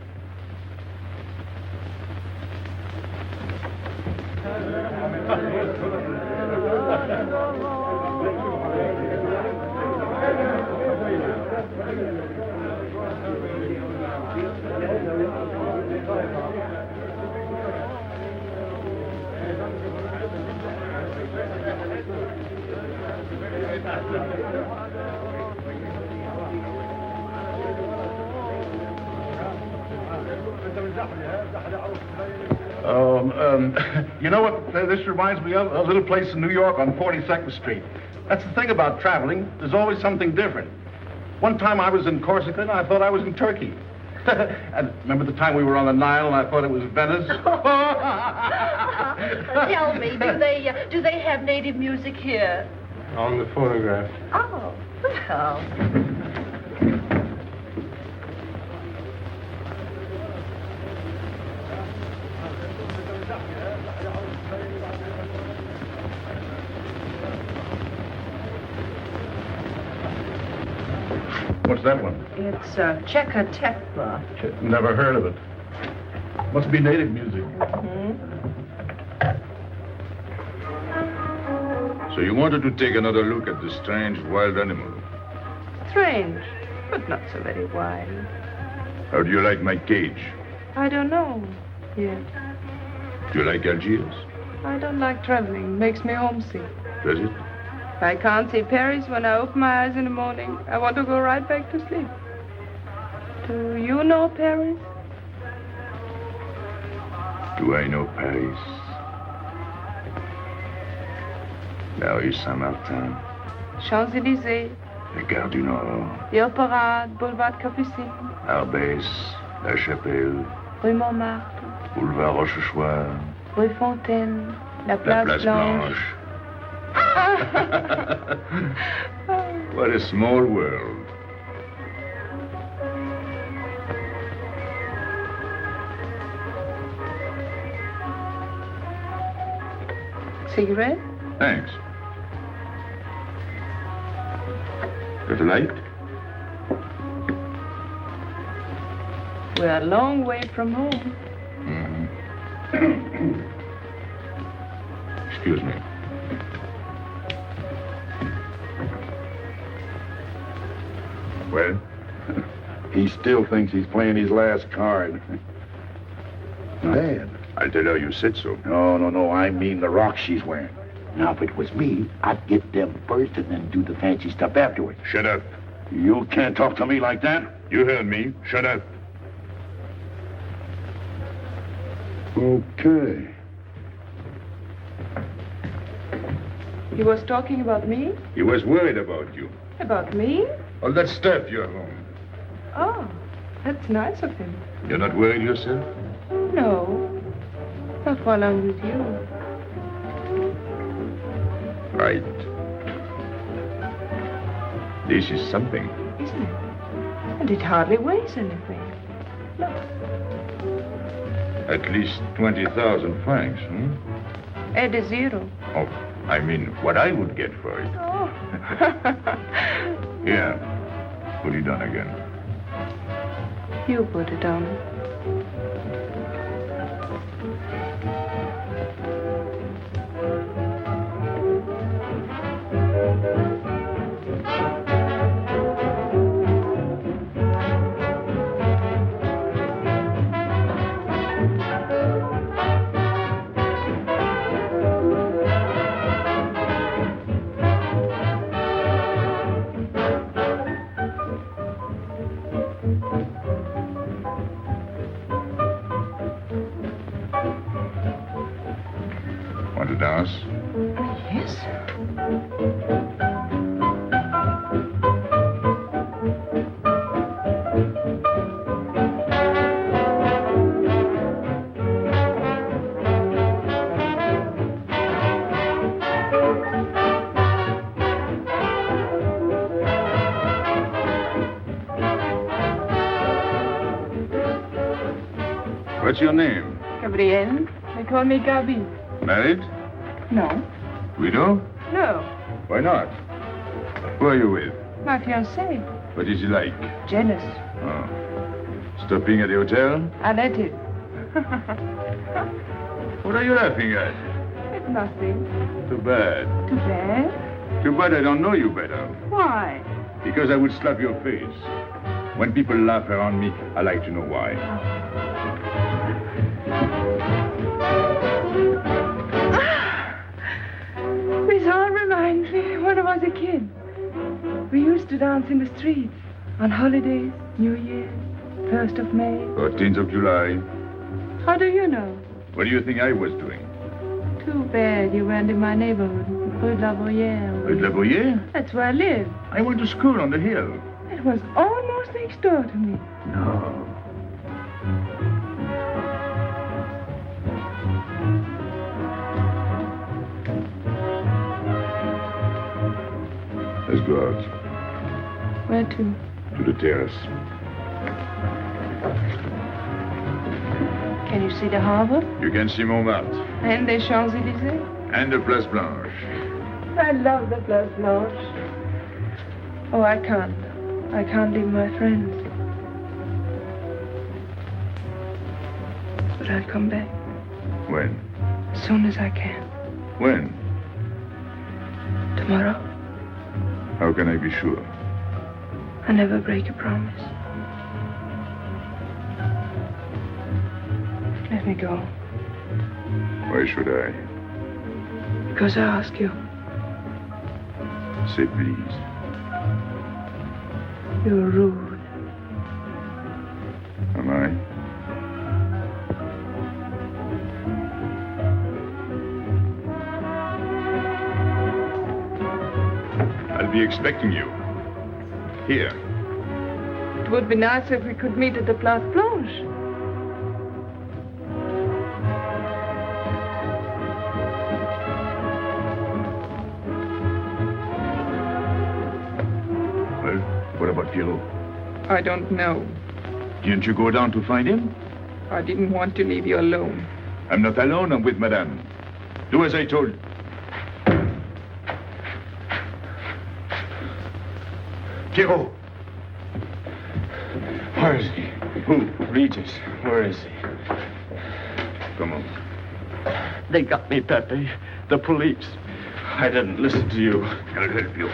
You know what this reminds me of? A little place in New York on 42nd Street. That's the thing about traveling. There's always something different. One time I was in Corsica and I thought I was in Turkey. And remember the time we were on the Nile and I thought it was Venice? Tell me, do they have native music here? On the phonograph. Oh, well. What's that one? It's Checa Tekla. Never heard of it. Must be native music. So you wanted to take another look at the strange wild animal. Strange, but not so very wild. How do you like my cage? I don't know. Yes. Do you like Algiers? I don't like traveling. It makes me homesick. Does it? If I can't see Paris when I open my eyes in the morning, I want to go right back to sleep. Do you know Paris? Do I know Paris? La rue Saint-Martin. Champs-Élysées, La Gare du Nord. the Opéra, Boulevard Capucine, Arbès, La Chapelle, Rue Montmartre, Boulevard Rochechouart. Rue Fontaine, la La Place, Place Blanche. What a small world. Cigarette? Thanks. Got a light? We're a long way from home. Excuse me. Well? He still thinks he's playing his last card. Dad. I'll tell her you said so. No. I mean the rock she's wearing. Now, if it was me, I'd get them first and then do the fancy stuff afterwards. Shut up. You can't talk to me like that. You heard me. Shut up. Okay. He was talking about me? He was worried about you. About me? All that stuff you have home. Oh, that's nice of him. You're not worried yourself? No, not while I'm with you. Right. This is something. Isn't it? And it hardly weighs anything. Look. At least 20,000 francs, Add a zero. Oh, I mean, what I would get for it. Oh. Here, put it on again. You put it on. Want to dance? Yes. What's your name? Gabrielle. They call me Gaby. Married? No. Widow? No. Why not? Who are you with? My fiancé. What is he like? Jealous. Oh. Stopping at the hotel? I let it. What are you laughing at? It's nothing. Too bad. Too bad? Too bad I don't know you better. Why? Because I would slap your face. When people laugh around me, I like to know why. This all reminds me when I was a kid. We used to dance in the streets on holidays, New Year, 1st of May. 14th of July. How do you know? What do you think I was doing? Too bad you weren't in my neighborhood, Rue de la Bruyère. Rue de la Bruyère? That's where I live. I went to school on the hill. It was almost next door to me. No. Let's go out. Where to? To the terrace. Can you see the harbor? You can see Montmartre. And the Champs-Élysées? And the Place Blanche. I love the Place Blanche. Oh, I can't. I can't leave my friends. But I'll come back. When? As soon as I can. When? Tomorrow. How can I be sure? I never break a promise. Let me go. Why should I? Because I ask you. Say please. You're rude. Am I? I'll be expecting you. Here. It would be nice if we could meet at the Place Blanche. Well, what about Pierrot? I don't know. Didn't you go down to find him? I didn't want to leave you alone. I'm not alone, I'm with Madame. Do as I told. Pierrot! Where is he? Who? Regis, where is he? Come on. They got me, Pepe. The police. I didn't listen to you. I'll help you.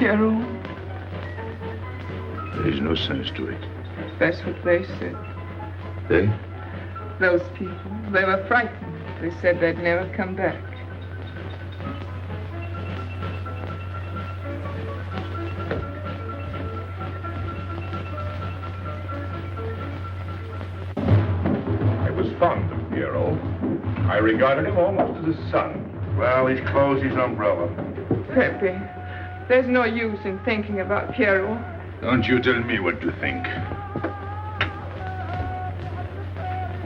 Pierrot? There is no sense to it. That's what they said. They? Those people. They were frightened. They said they'd never come back. I was fond of Pierrot. I regarded him almost as a son. Well, he's closed his umbrella. Pepe, there's no use in thinking about Pierrot. Don't you tell me what to think.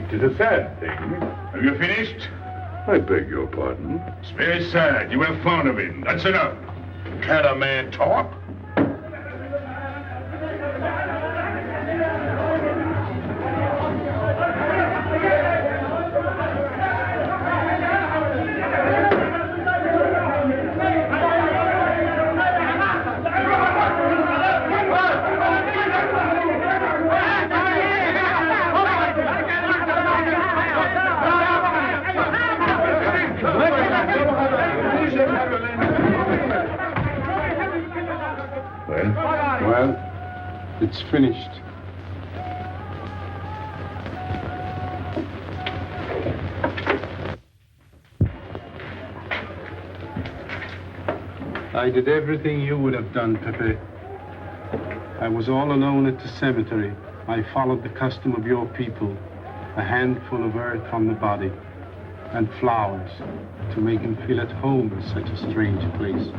It is a sad thing. Have you finished? I beg your pardon. It's very sad. You were fond of him. That's enough. Can't a man talk? Well, it's finished. I did everything you would have done, Pépé. I was all alone at the cemetery. I followed the custom of your people, a handful of earth on the body, and flowers to make him feel at home in such a strange place.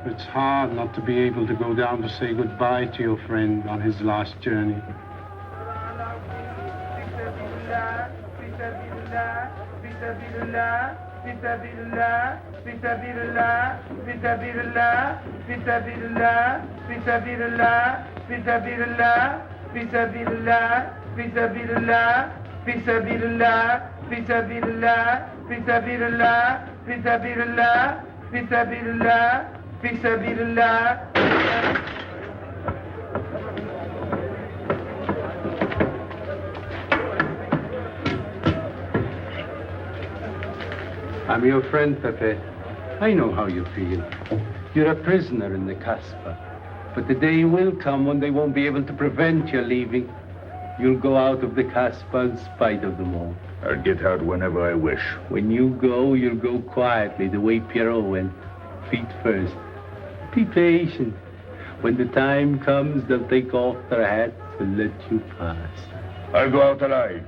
It's hard not to be able to go down to say goodbye to your friend on his last journey. I'm your friend, Pépé. I know how you feel. You're a prisoner in the Casbah. But the day will come when they won't be able to prevent your leaving. You'll go out of the Casbah in spite of them all. I'll get out whenever I wish. When you go, you'll go quietly, the way Pierrot went. Feet first. Be patient. When the time comes, they'll take off their hats and let you pass. I'll go out alive.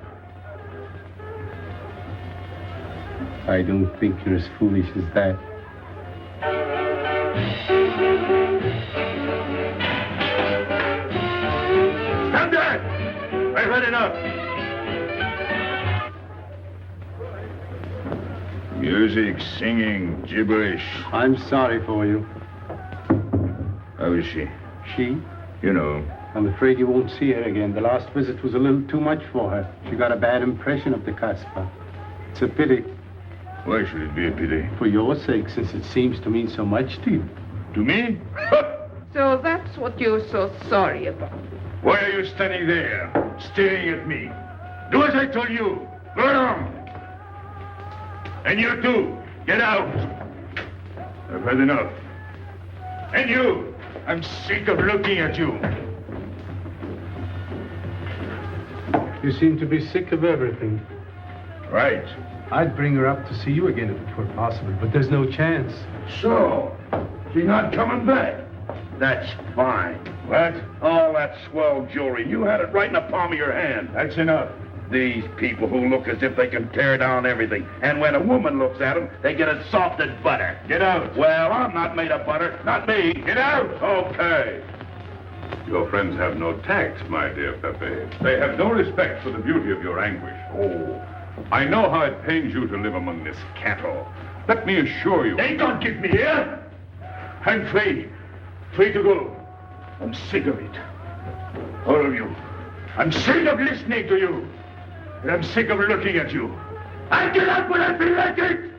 I don't think you're as foolish as that. Stand there! I've had enough. Music, singing, gibberish. I'm sorry for you. How is she? She? You know. I'm afraid you won't see her again. The last visit was a little too much for her. She got a bad impression of the Casbah. It's a pity. Why should it be a pity? For your sake, since it seems to mean so much to you. To me? So that's what you're so sorry about. Why are you standing there, staring at me? Do as I told you. Go on. And you too, get out. I've had enough. And you, I'm sick of looking at you. You seem to be sick of everything. Right. I'd bring her up to see you again if it were possible, but there's no chance. So, she's not coming back? That's fine. What? All that swell jewelry, you had it right in the palm of your hand. That's enough. These people who look as if they can tear down everything. And when a woman looks at them, they get it soft as butter. Get out. Well, I'm not made of butter. Not me. Get out. Okay. Your friends have no tact, my dear Pépé. They have no respect for the beauty of your anguish. Oh, I know how it pains you to live among this cattle. Let me assure you... They don't get me here. I'm free. Free to go. I'm sick of it. All of you. I'm sick of listening to you. And I'm sick of looking at you. I get out when I feel like it.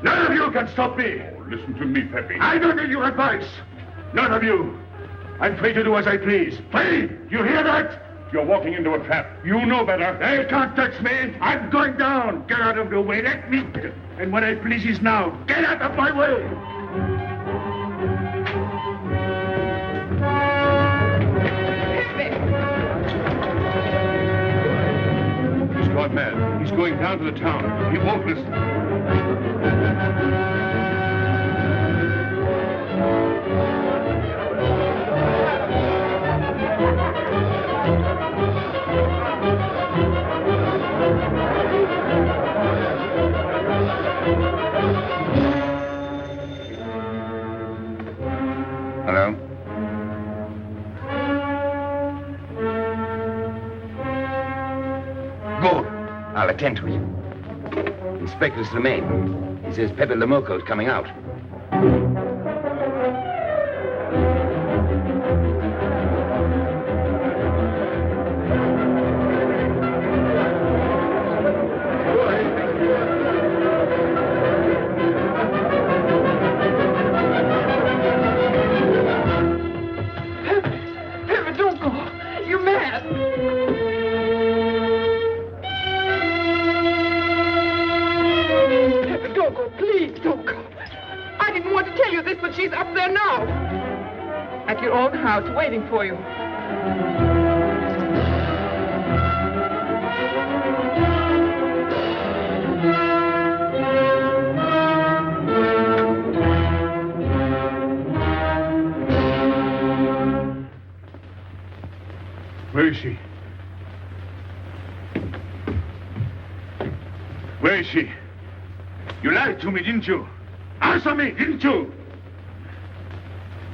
None of you can stop me. Oh, listen to me, Pépé. I don't need your advice. None of you. I'm free to do as I please. Free! You hear that? You're walking into a trap. You know better. They can't touch me. I'm going down. Get out of the way. Let me... And what I please is now. Get out of my way. He's gone mad. He's going down to the town. He won't listen. Hello? Good. I'll attend to it. Inspector Slimane. He says Pépé le Moko is coming out. Pépé, don't go. You're mad. Pépé, don't go. Please, don't go. I didn't want to tell you this, but she's up there now. At your own house, waiting for you. Where is she? Where is she? You lied to me, didn't you? Answer me, didn't you?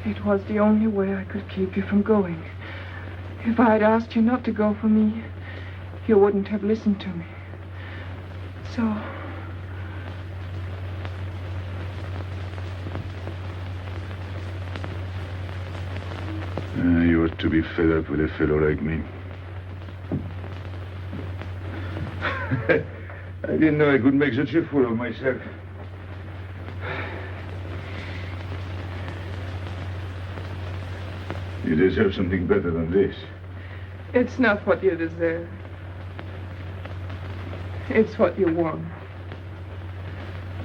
It was the only way I could keep you from going. If I had asked you not to go for me, you wouldn't have listened to me. So... You ought to be fed up with a fellow like me. I didn't know I could make such a fool of myself. You deserve something better than this. It's not what you deserve. It's what you want.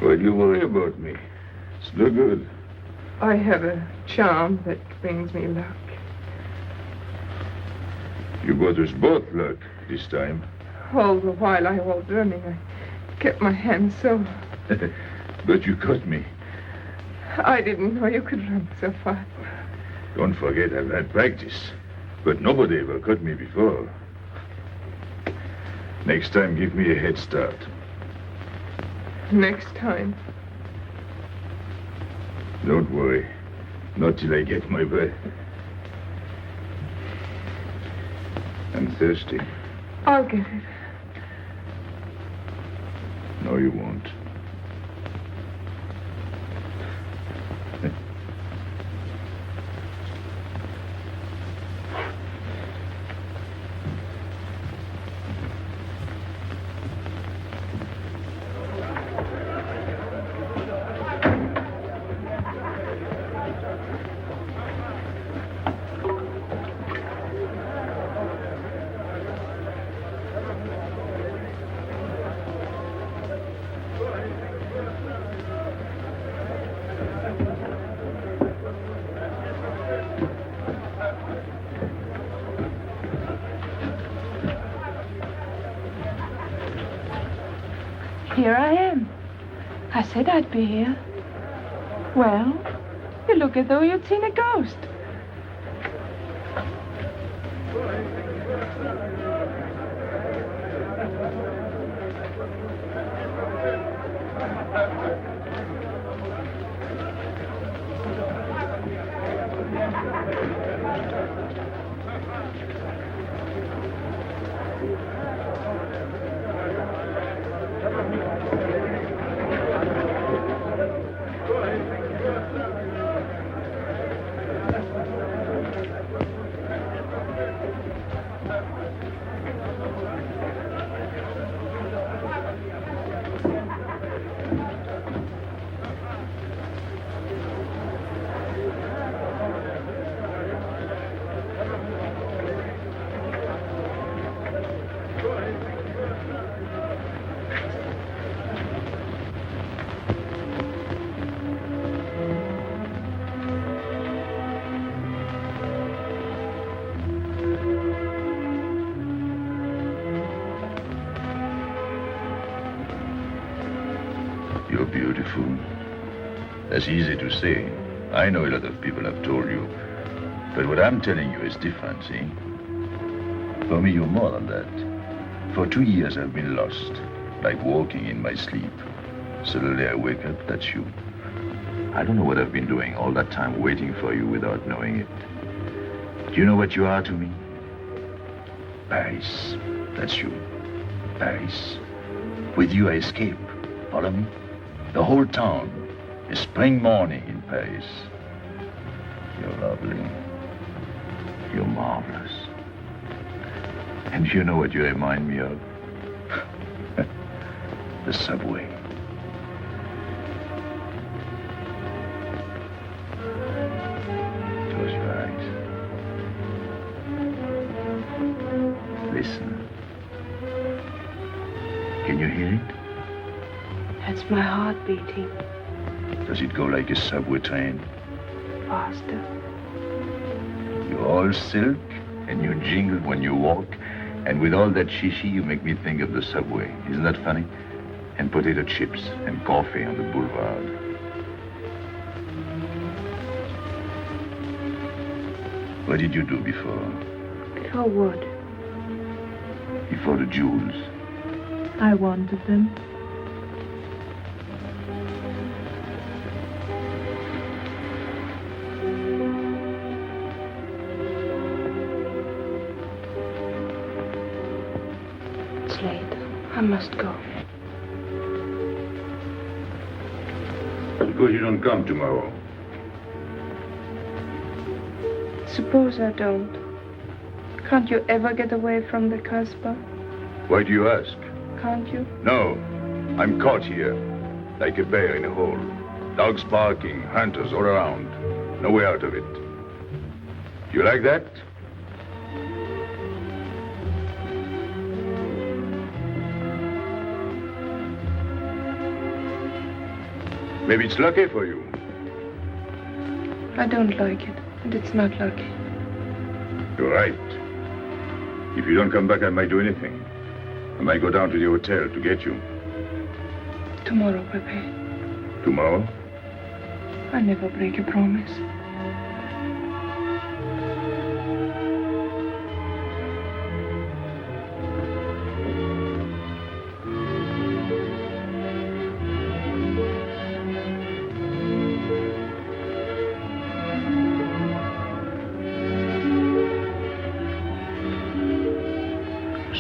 Why do you worry about me? It's no good. I have a charm that brings me luck. You brought us both luck this time. All the while I was running, I kept my hands so... But you caught me. I didn't know you could run so fast. Don't forget I've had practice. But nobody ever caught me before. Next time, give me a head start. Next time? Don't worry. Not till I get my breath. I'm thirsty. I'll get it. No, you won't. Here I am. I said I'd be here. Well, you look as though you'd seen a ghost. You're beautiful. That's easy to say. I know a lot of people have told you. But what I'm telling you is different, see? For me, you're more than that. For 2 years, I've been lost, like walking in my sleep. Suddenly, I wake up, that's you. I don't know what I've been doing all that time waiting for you without knowing it. Do you know what you are to me? Paris. That's you. Paris. With you, I escape. Follow me? The whole town. A spring morning in Paris. You're lovely. You're marvelous. And you know what you remind me of? The subway. Close your eyes. Listen. Can you hear it? That's my heart beating. Does it go like a subway train? Faster. You're all silk, and you jingle when you walk, and with all that shishi, you make me think of the subway. Isn't that funny? And potato chips and coffee on the boulevard. What did you do before? Throw wood. before the jewels. I wanted them. It's late. I must go. Suppose you don't come tomorrow. Suppose I don't. Can't you ever get away from the Casbah? Why do you ask? Can't you? No. I'm caught here, like a bear in a hole. Dogs barking, hunters all around. No way out of it. You like that? Maybe it's lucky for you. I don't like it, and it's not lucky. You're right. If you don't come back, I might do anything. I might go down to the hotel to get you. Tomorrow, Pepe. Tomorrow? I never break a promise.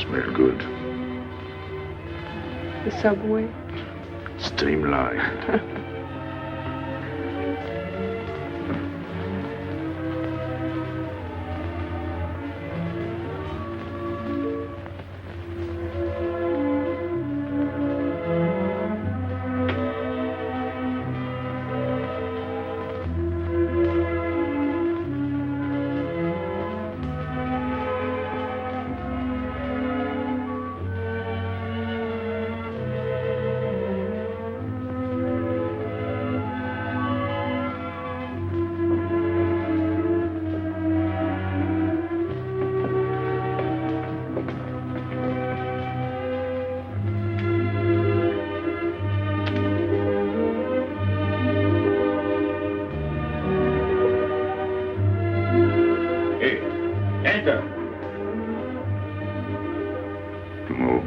Smell good. The subway. Streamlined. Enter. Tomorrow,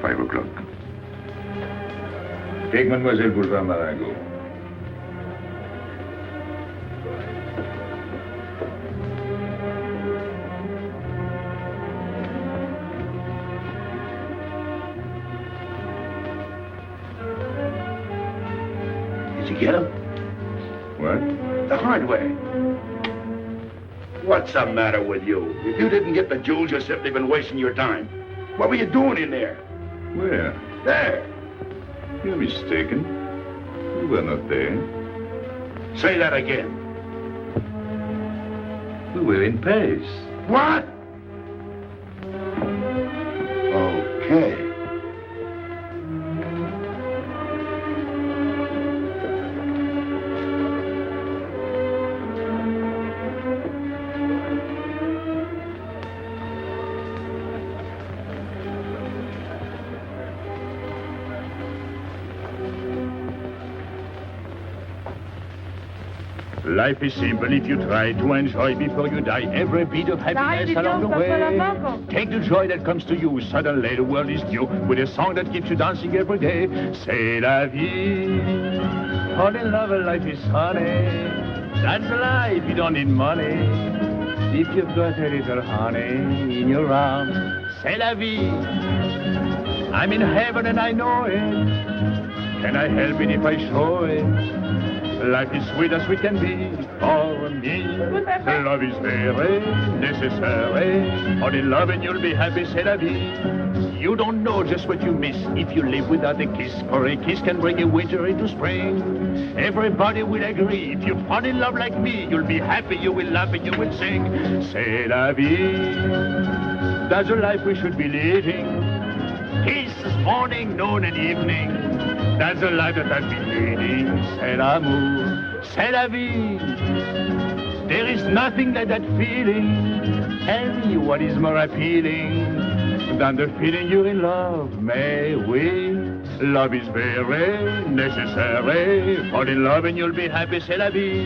5 o'clock. Take Mademoiselle Boulevard Marengo. Did you get him? What? The hard way. What's the matter with you? If you didn't get the jewels, you've simply been wasting your time. What were you doing in there? Where? There. You're mistaken. We were not there. Say that again. We were in Paris. What? Okay. Life is simple if you try to enjoy before you die every bit of happiness along the way. Take the joy that comes to you. Suddenly the world is new with a song that keeps you dancing every day. C'est la vie. Fall in love, life is honey. That's a life, you don't need money. If you've got a little honey in your arms, c'est la vie. I'm in heaven and I know it. Can I help it if I show it? Life is sweet as sweet can be for me. Love is very necessary. Fall in love and you'll be happy, c'est la vie. You don't know just what you miss if you live without a kiss. For a kiss can bring a winter into spring. Everybody will agree. If you fall in love like me, you'll be happy, you will laugh and you will sing. C'est la vie. That's the life we should be living. Kisses morning, noon and evening. That's the life that I've been leading. C'est l'amour, c'est la vie. There is nothing like that feeling. Tell me what is more appealing than the feeling you're in love, may we? Love is very necessary. Fall in love and you'll be happy, c'est la vie.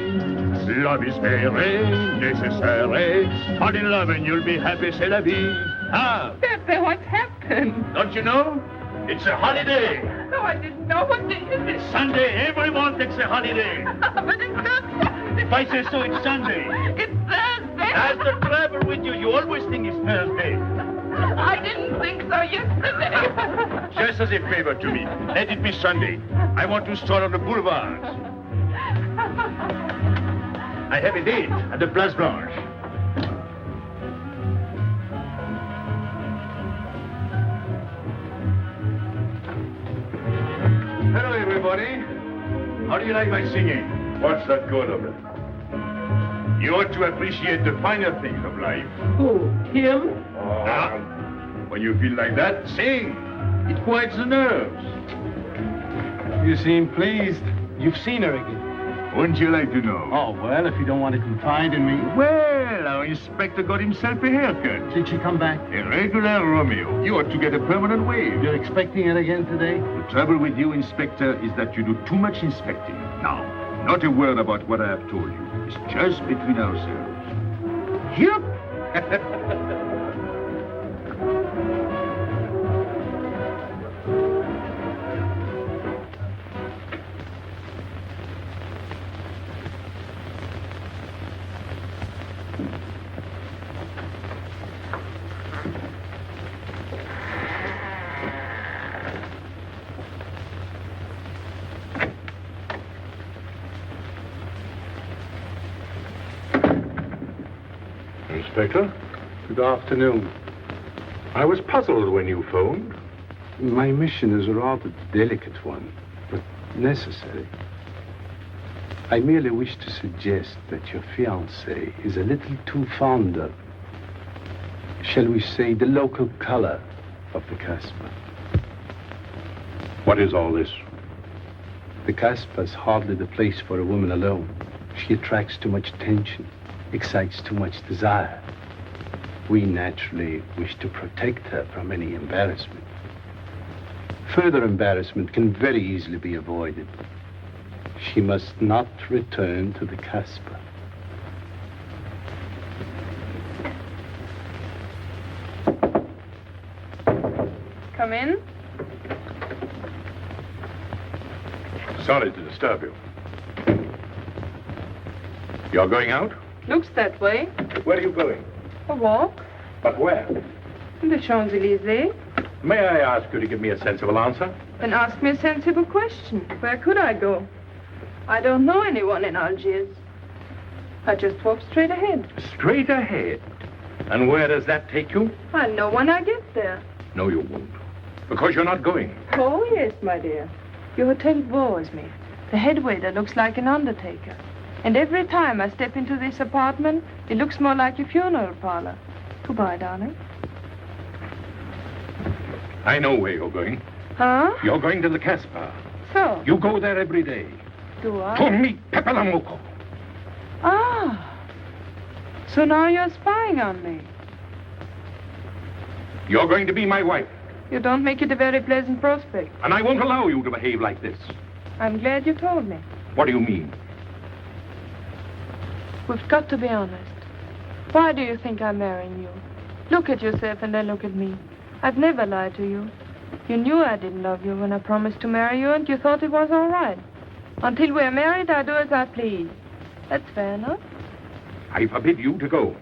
Love is very necessary. Fall in love and you'll be happy, c'est la vie. Ah, Pepe, what's happened? don't you know? It's a holiday. Oh, I didn't know. What day is it? Sunday. Everyone takes a holiday. But it's not Sunday. If I say so, it's Sunday. It's Thursday. That's the trouble with you. You always think it's Thursday. I didn't think so yesterday. Just as a favor to me, let it be Sunday. I want to stroll on the boulevards. I have a date at the Place Blanche. Hello, everybody. How do you like my singing? What's that good of it? You ought to appreciate the finer things of life. Who? Him? Now, when you feel like that, sing. It quiets the nerves. You seem pleased. You've seen her again. Wouldn't you like to know? Oh, well, if you don't want to confide in me. Well, our inspector got himself a haircut. Did she come back? A regular Romeo. You ought to get a permanent wave. You're expecting it again today? The trouble with you, Inspector, is that you do too much inspecting. Now, not a word about what I have told you. It's just between ourselves. Yep. Inspector, Good afternoon. I was puzzled when you phoned. My mission is a rather delicate one, but necessary. I merely wish to suggest that your fiancé is a little too fond of, shall we say, the local color of the Casbah. What is all this? The Casbah is hardly the place for a woman alone. She attracts too much attention, excites too much desire. We naturally wish to protect her from any embarrassment. Further embarrassment can very easily be avoided. She must not return to the Casbah. Come in. Sorry to disturb you. You're going out? Looks that way. Where are you going? A walk. But where? In the Champs-Élysées. May I ask you to give me a sensible answer? Then ask me a sensible question. Where could I go? I don't know anyone in Algiers. I just walk straight ahead. Straight ahead. And where does that take you? I'll know when I get there. No, you won't. Because you're not going. Oh, yes, my dear. Your hotel bores me. The head waiter looks like an undertaker. And every time I step into this apartment, it looks more like a funeral parlor. Goodbye, darling. I know where you're going. Huh? You're going to the Casbah. So? You go there every day. Do I? To meet Pépé le Moko. Ah. So now you're spying on me. You're going to be my wife. You don't make it a very pleasant prospect. And I won't allow you to behave like this. I'm glad you told me. What do you mean? We've got to be honest. Why do you think I'm marrying you? Look at yourself and then look at me. I've never lied to you. You knew I didn't love you when I promised to marry you, and you thought it was all right. Until we're married, I do as I please. That's fair enough. I forbid you to go.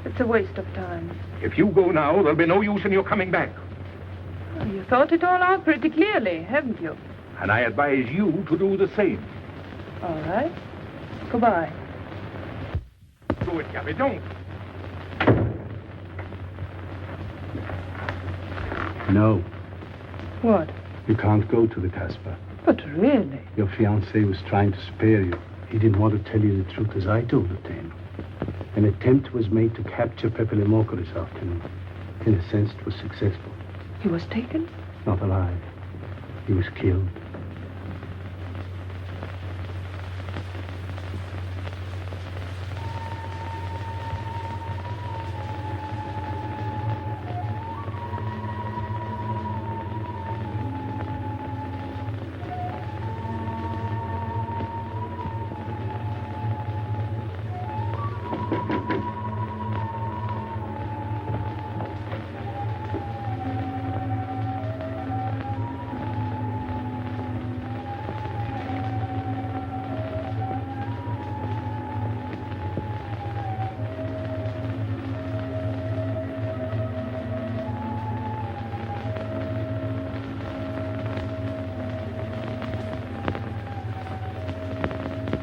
It's a waste of time. If you go now, there'll be no use in your coming back. Oh, you thought it all out pretty clearly, haven't you? And I advise you to do the same. All right. Goodbye. Do it, Gaby, don't. No, What? you can't go to the Casbah. But really? Your fiancé was trying to spare you. He didn't want to tell you the truth as I told it to him. An attempt was made to capture Pépé le Moko this afternoon. In a sense, it was successful. He was taken? Not alive. He was killed.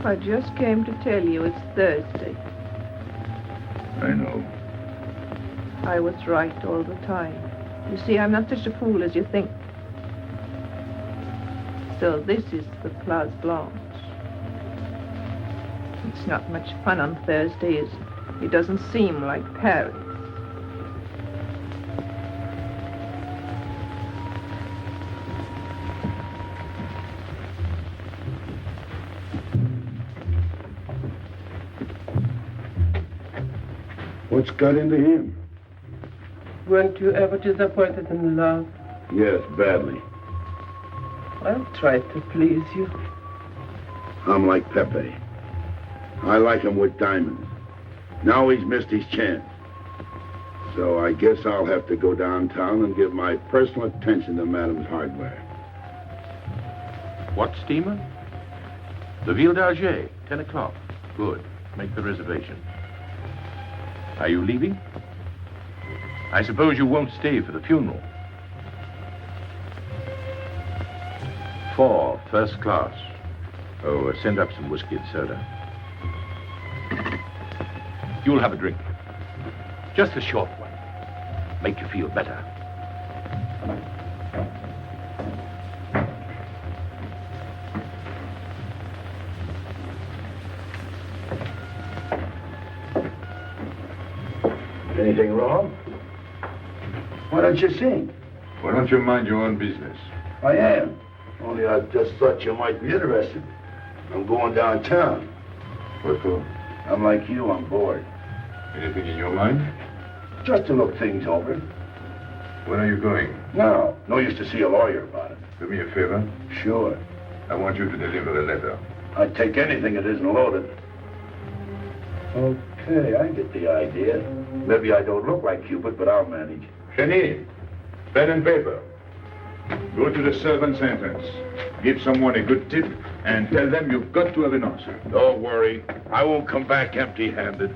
I just came to tell you it's Thursday. I know. I was right all the time. You see, I'm not such a fool as you think. So this is the Place Blanche. It's not much fun on Thursday, is it? It doesn't seem like Paris. What's got into him? Weren't you ever disappointed in love? Yes, badly. I'll try to please you. I'm like Pepe. I like him with diamonds. Now he's missed his chance. So I guess I'll have to go downtown and give my personal attention to Madame's hardware. What steamer? The Ville d'Alger, 10 o'clock. Good. Make the reservation. Are you leaving? I suppose you won't stay for the funeral. 4, first class. Oh, send up some whiskey and soda. You'll have a drink. Just a short one. Make you feel better. Anything wrong? Why don't you sing? Why don't you mind your own business? I am. Only I just thought you might be interested. I'm going downtown. What for? I'm like you, I'm bored. Anything in your mind? Just to look things over. When are you going? No use to see a lawyer about it. Do me a favor. Sure. I want you to deliver a letter. I'd take anything that isn't loaded. Okay, I get the idea. Maybe I don't look like Cupid, but I'll manage. Hedy, pen and paper. Go to the servant's entrance. Give someone a good tip and tell them you've got to have an answer. Don't worry. I won't come back empty-handed.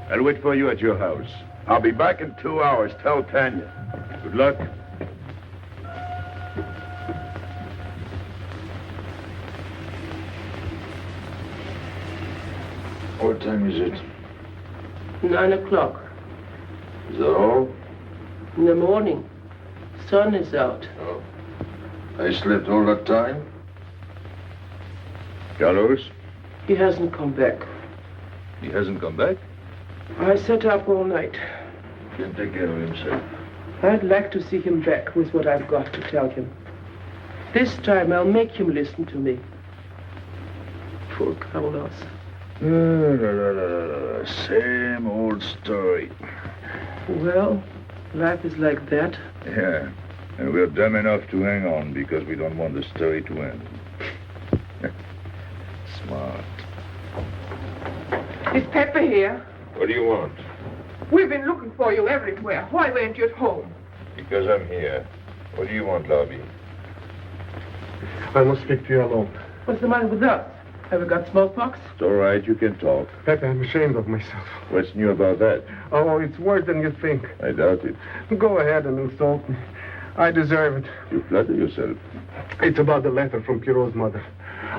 I'll wait for you at your house. I'll be back in 2 hours. Tell Tanya. Good luck. What time is it? 9 o'clock. Is that all? In the morning. Sun is out. Oh. I slept all that time? Carlos? He hasn't come back. He hasn't come back? I sat up all night. Can take care of himself. I'd like to see him back with what I've got to tell him. This time I'll make him listen to me. Poor Carlos. Same old story. Well, life is like that. Yeah, and we're dumb enough to hang on because we don't want the story to end. Smart. Is Pepper here? What do you want? We've been looking for you everywhere. Why weren't you at home? Because I'm here. What do you want, Lobby? I must speak to you alone. What's the matter with us? Have we got smallpox? It's all right, you can talk. Pepe, I'm ashamed of myself. What's new about that? Oh, it's worse than you think. I doubt it. Go ahead and insult me. I deserve it. You flatter yourself. It's about the letter from Pierrot's mother.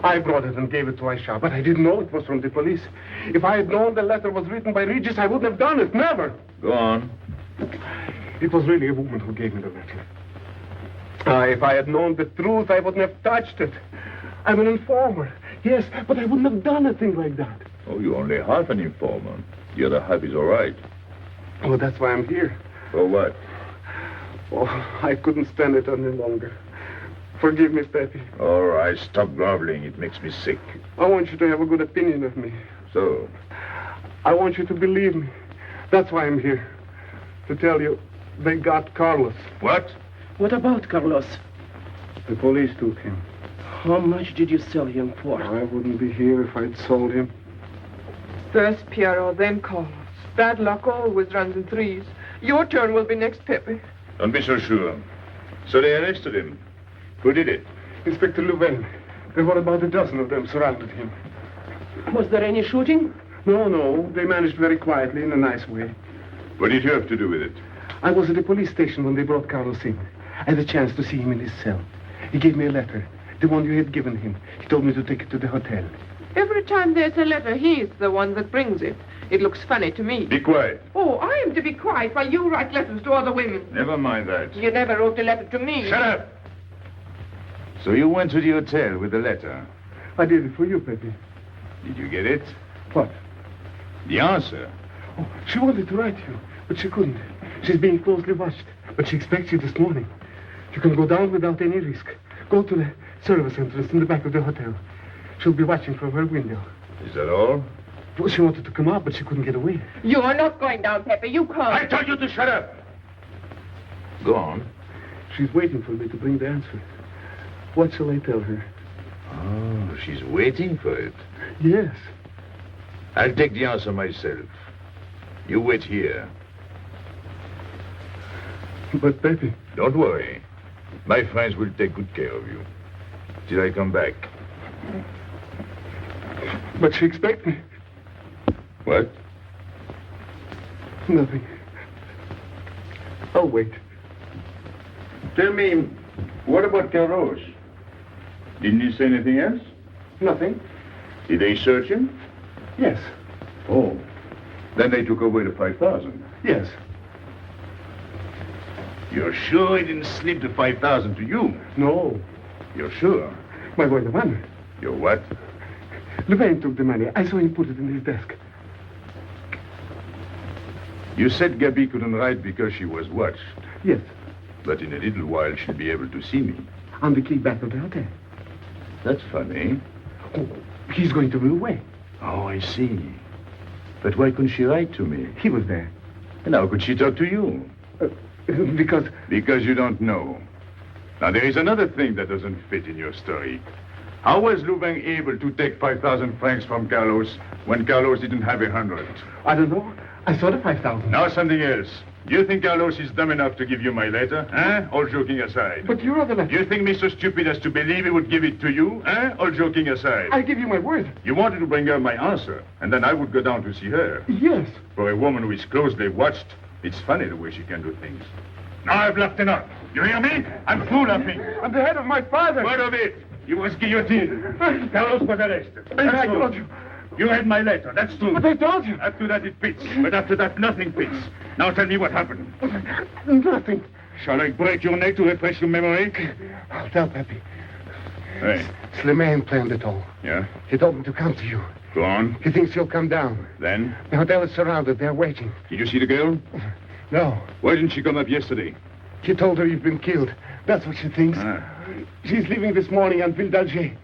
I brought it and gave it to Aisha, but I didn't know it was from the police. If I had known the letter was written by Regis, I wouldn't have done it. Never. Go on. It was really a woman who gave me the letter. If I had known the truth, I wouldn't have touched it. I'm an informer. Yes, but I wouldn't have done a thing like that. Oh, you're only half an informer. The other half is all right. Oh, that's why I'm here. For what? Oh, I couldn't stand it any longer. Forgive me, Pepe. All right, stop groveling. It makes me sick. I want you to have a good opinion of me. So? I want you to believe me. That's why I'm here. To tell you, they got Carlos. What? What about Carlos? The police took him. How much did you sell him for? I wouldn't be here if I'd sold him. First Pierrot, then Carlos. Bad luck always runs in threes. Your turn will be next, Pepe. Don't be so sure. So they arrested him. Who did it? Inspector Louvain. There were about a dozen of them surrounded him. Was there any shooting? No. They managed very quietly in a nice way. What did you have to do with it? I was at the police station when they brought Carlos in. I had a chance to see him in his cell. He gave me a letter. The one you had given him. He told me to take it to the hotel. Every time there's a letter, he's the one that brings it. It looks funny to me. Be quiet. Oh, I am to be quiet while you write letters to other women. Never mind that. You never wrote a letter to me. Shut up! So you went to the hotel with the letter. I did it for you, Pepe. Did you get it? What? The answer. Oh, she wanted to write you, but she couldn't. She's being closely watched, but she expects you this morning. You can go down without any risk. Go to the service entrance in the back of the hotel. She'll be watching from her window. Is that all? Well, she wanted to come out, but she couldn't get away. You are not going down, Pepe. You can't. I told you to shut up. Go on. She's waiting for me to bring the answer. What shall I tell her? Oh, she's waiting for it. Yes. I'll take the answer myself. You wait here. But, Pepe... Don't worry. My friends will take good care of you. Till I come back. But she expects me. What? Nothing. I'll wait. Tell me, what about Carlos? Didn't he say anything else? Nothing. Did they search him? Yes. Oh. Then they took away the 5,000. Yes. You're sure he didn't slip the 5,000 to you? No. You're sure? My boy, the money. Your what? Louvain took the money. I saw him put it in his desk. You said Gaby couldn't write because she was watched. Yes. But in a little while, she'll be able to see me. On the key back of the hotel. That's funny. Oh, he's going to be away. Oh, I see. But why couldn't she write to me? He was there. And how could she talk to you? Because... Because you don't know. Now, there is another thing that doesn't fit in your story. How was Louvain able to take 5,000 francs from Carlos when Carlos didn't have 100? I don't know. I saw the 5,000. Now something else. Do you think Carlos is dumb enough to give you my letter? All joking aside. But you wrote the letter. Do you think me so stupid as to believe he would give it to you? All joking aside. I give you my word. You wanted to bring her my answer, and then I would go down to see her. Yes. For a woman who is closely watched, it's funny the way she can do things. Now I've laughed enough. You hear me? I'm through laughing. I'm the head of my father. Word of it. You was guillotined. Carlos was arrested. I told you. You read my letter, that's true. But I told you. After that it fits. But after that nothing fits. Now tell me what happened. Nothing. Shall I break your neck to refresh your memory? I'll tell Pepe. Hey. Slimane planned it all. Yeah? He told me to come to you. Go on. He thinks you'll come down. Then? The hotel is surrounded. They're waiting. Did you see the girl? No. Why didn't she come up yesterday? He told her you've been killed. That's what she thinks. She's leaving this morning on Ville d'Alger.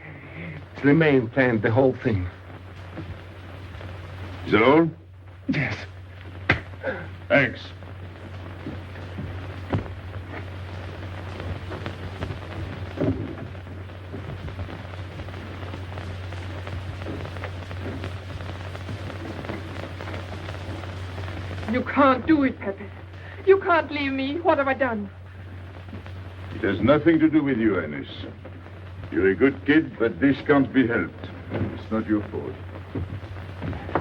Slimane planned the whole thing. Is that all? Yes. Thanks. You can't do it, Pepe. You can't leave me. What have I done? It has nothing to do with you, Ines. You're a good kid, but this can't be helped. It's not your fault.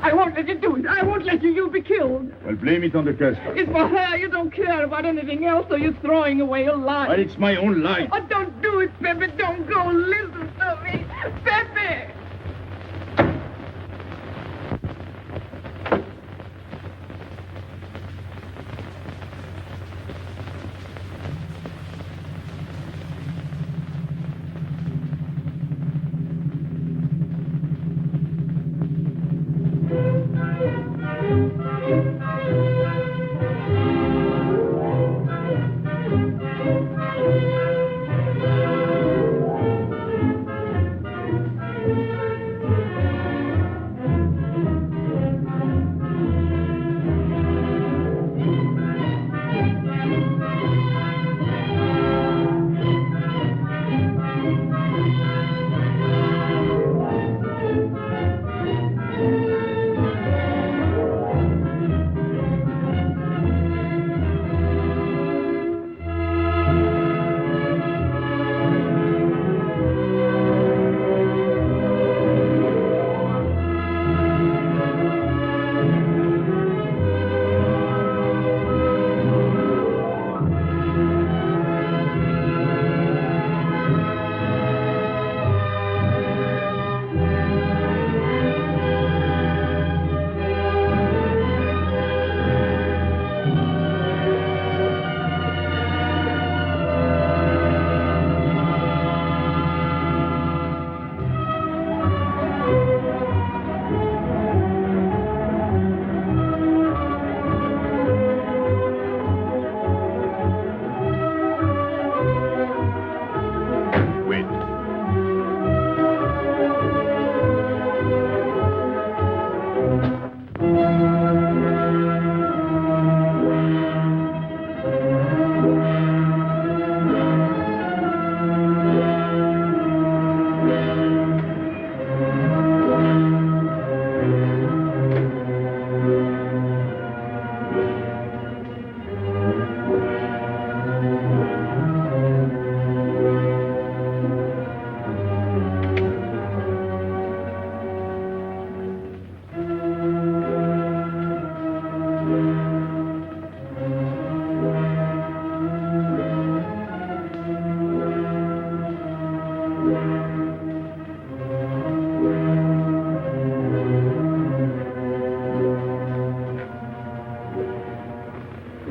I won't let you do it. I won't let you. You'll be killed. Well, blame it on the Casbah. It's for her. You don't care about anything else, so you're throwing away your life. Well, it's my own life. Oh, don't do it, Pepe. Don't go. Listen to me. Pepe!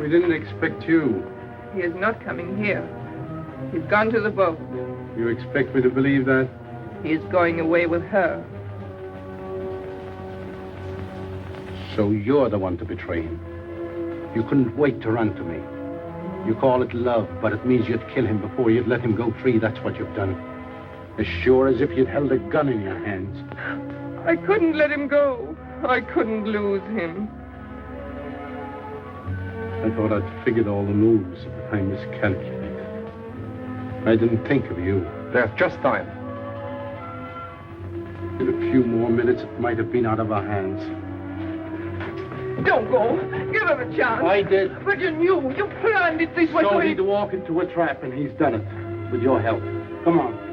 We didn't expect you. He is not coming here. He's gone to the boat. You expect me to believe that? He is going away with her. So you're the one to betray him. You couldn't wait to run to me. You call it love, but it means you'd kill him before you'd let him go free. That's what you've done. As sure as if you'd held a gun in your hands. I couldn't let him go. I couldn't lose him. I thought I'd figured all the moves, but I miscalculated. I didn't think of you. There's just time. In a few more minutes, it might have been out of our hands. Don't go. Give him a chance. I did. But you knew. You planned it this way. So he'd walk into a trap, and he's done it. With your help. Come on.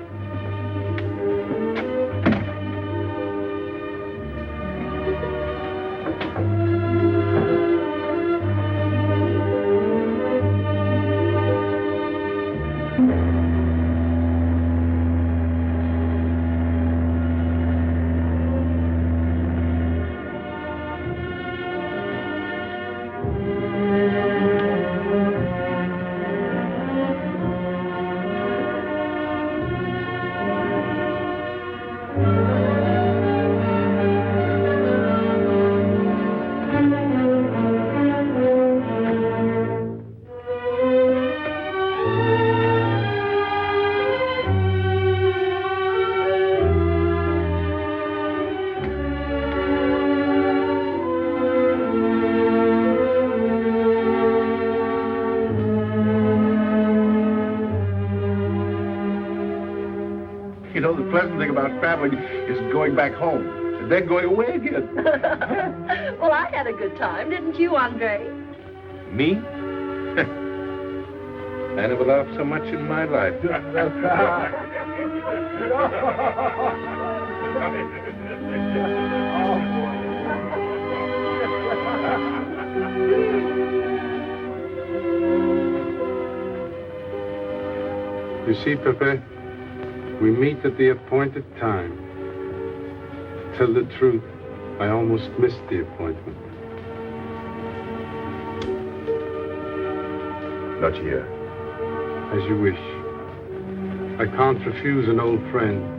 You know, the pleasant thing about traveling is going back home and then going away again. Well, I had a good time, didn't you, Andre? Me? I never laughed so much in my life. You see, Pépé, we meet at the appointed time. To tell the truth, I almost missed the appointment. Not here. As you wish. I can't refuse an old friend.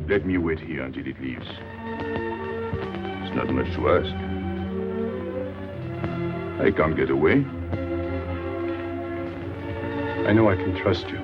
Let me wait here until it leaves. It's not much to ask. I can't get away. I know I can trust you.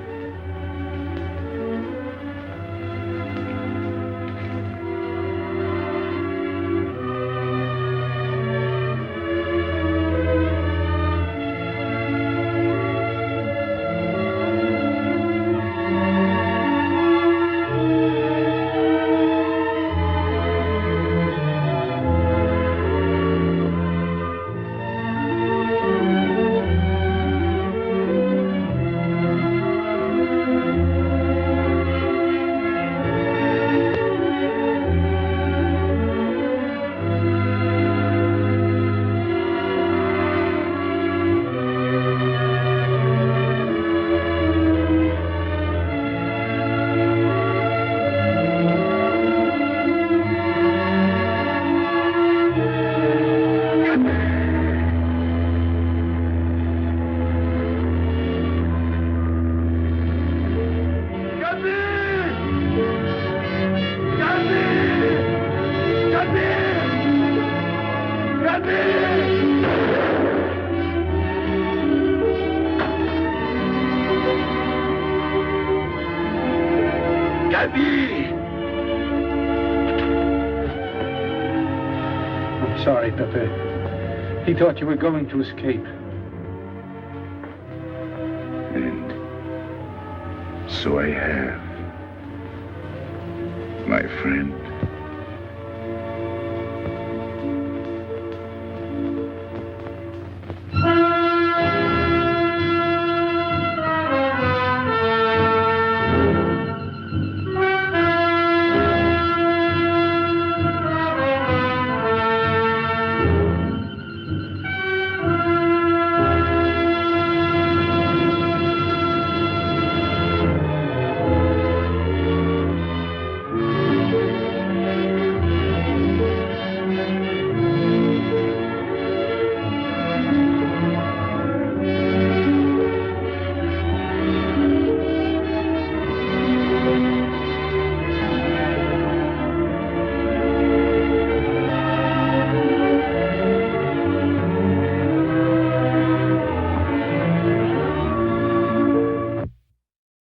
Pépé. He thought you were going to escape. And so I have, my friend.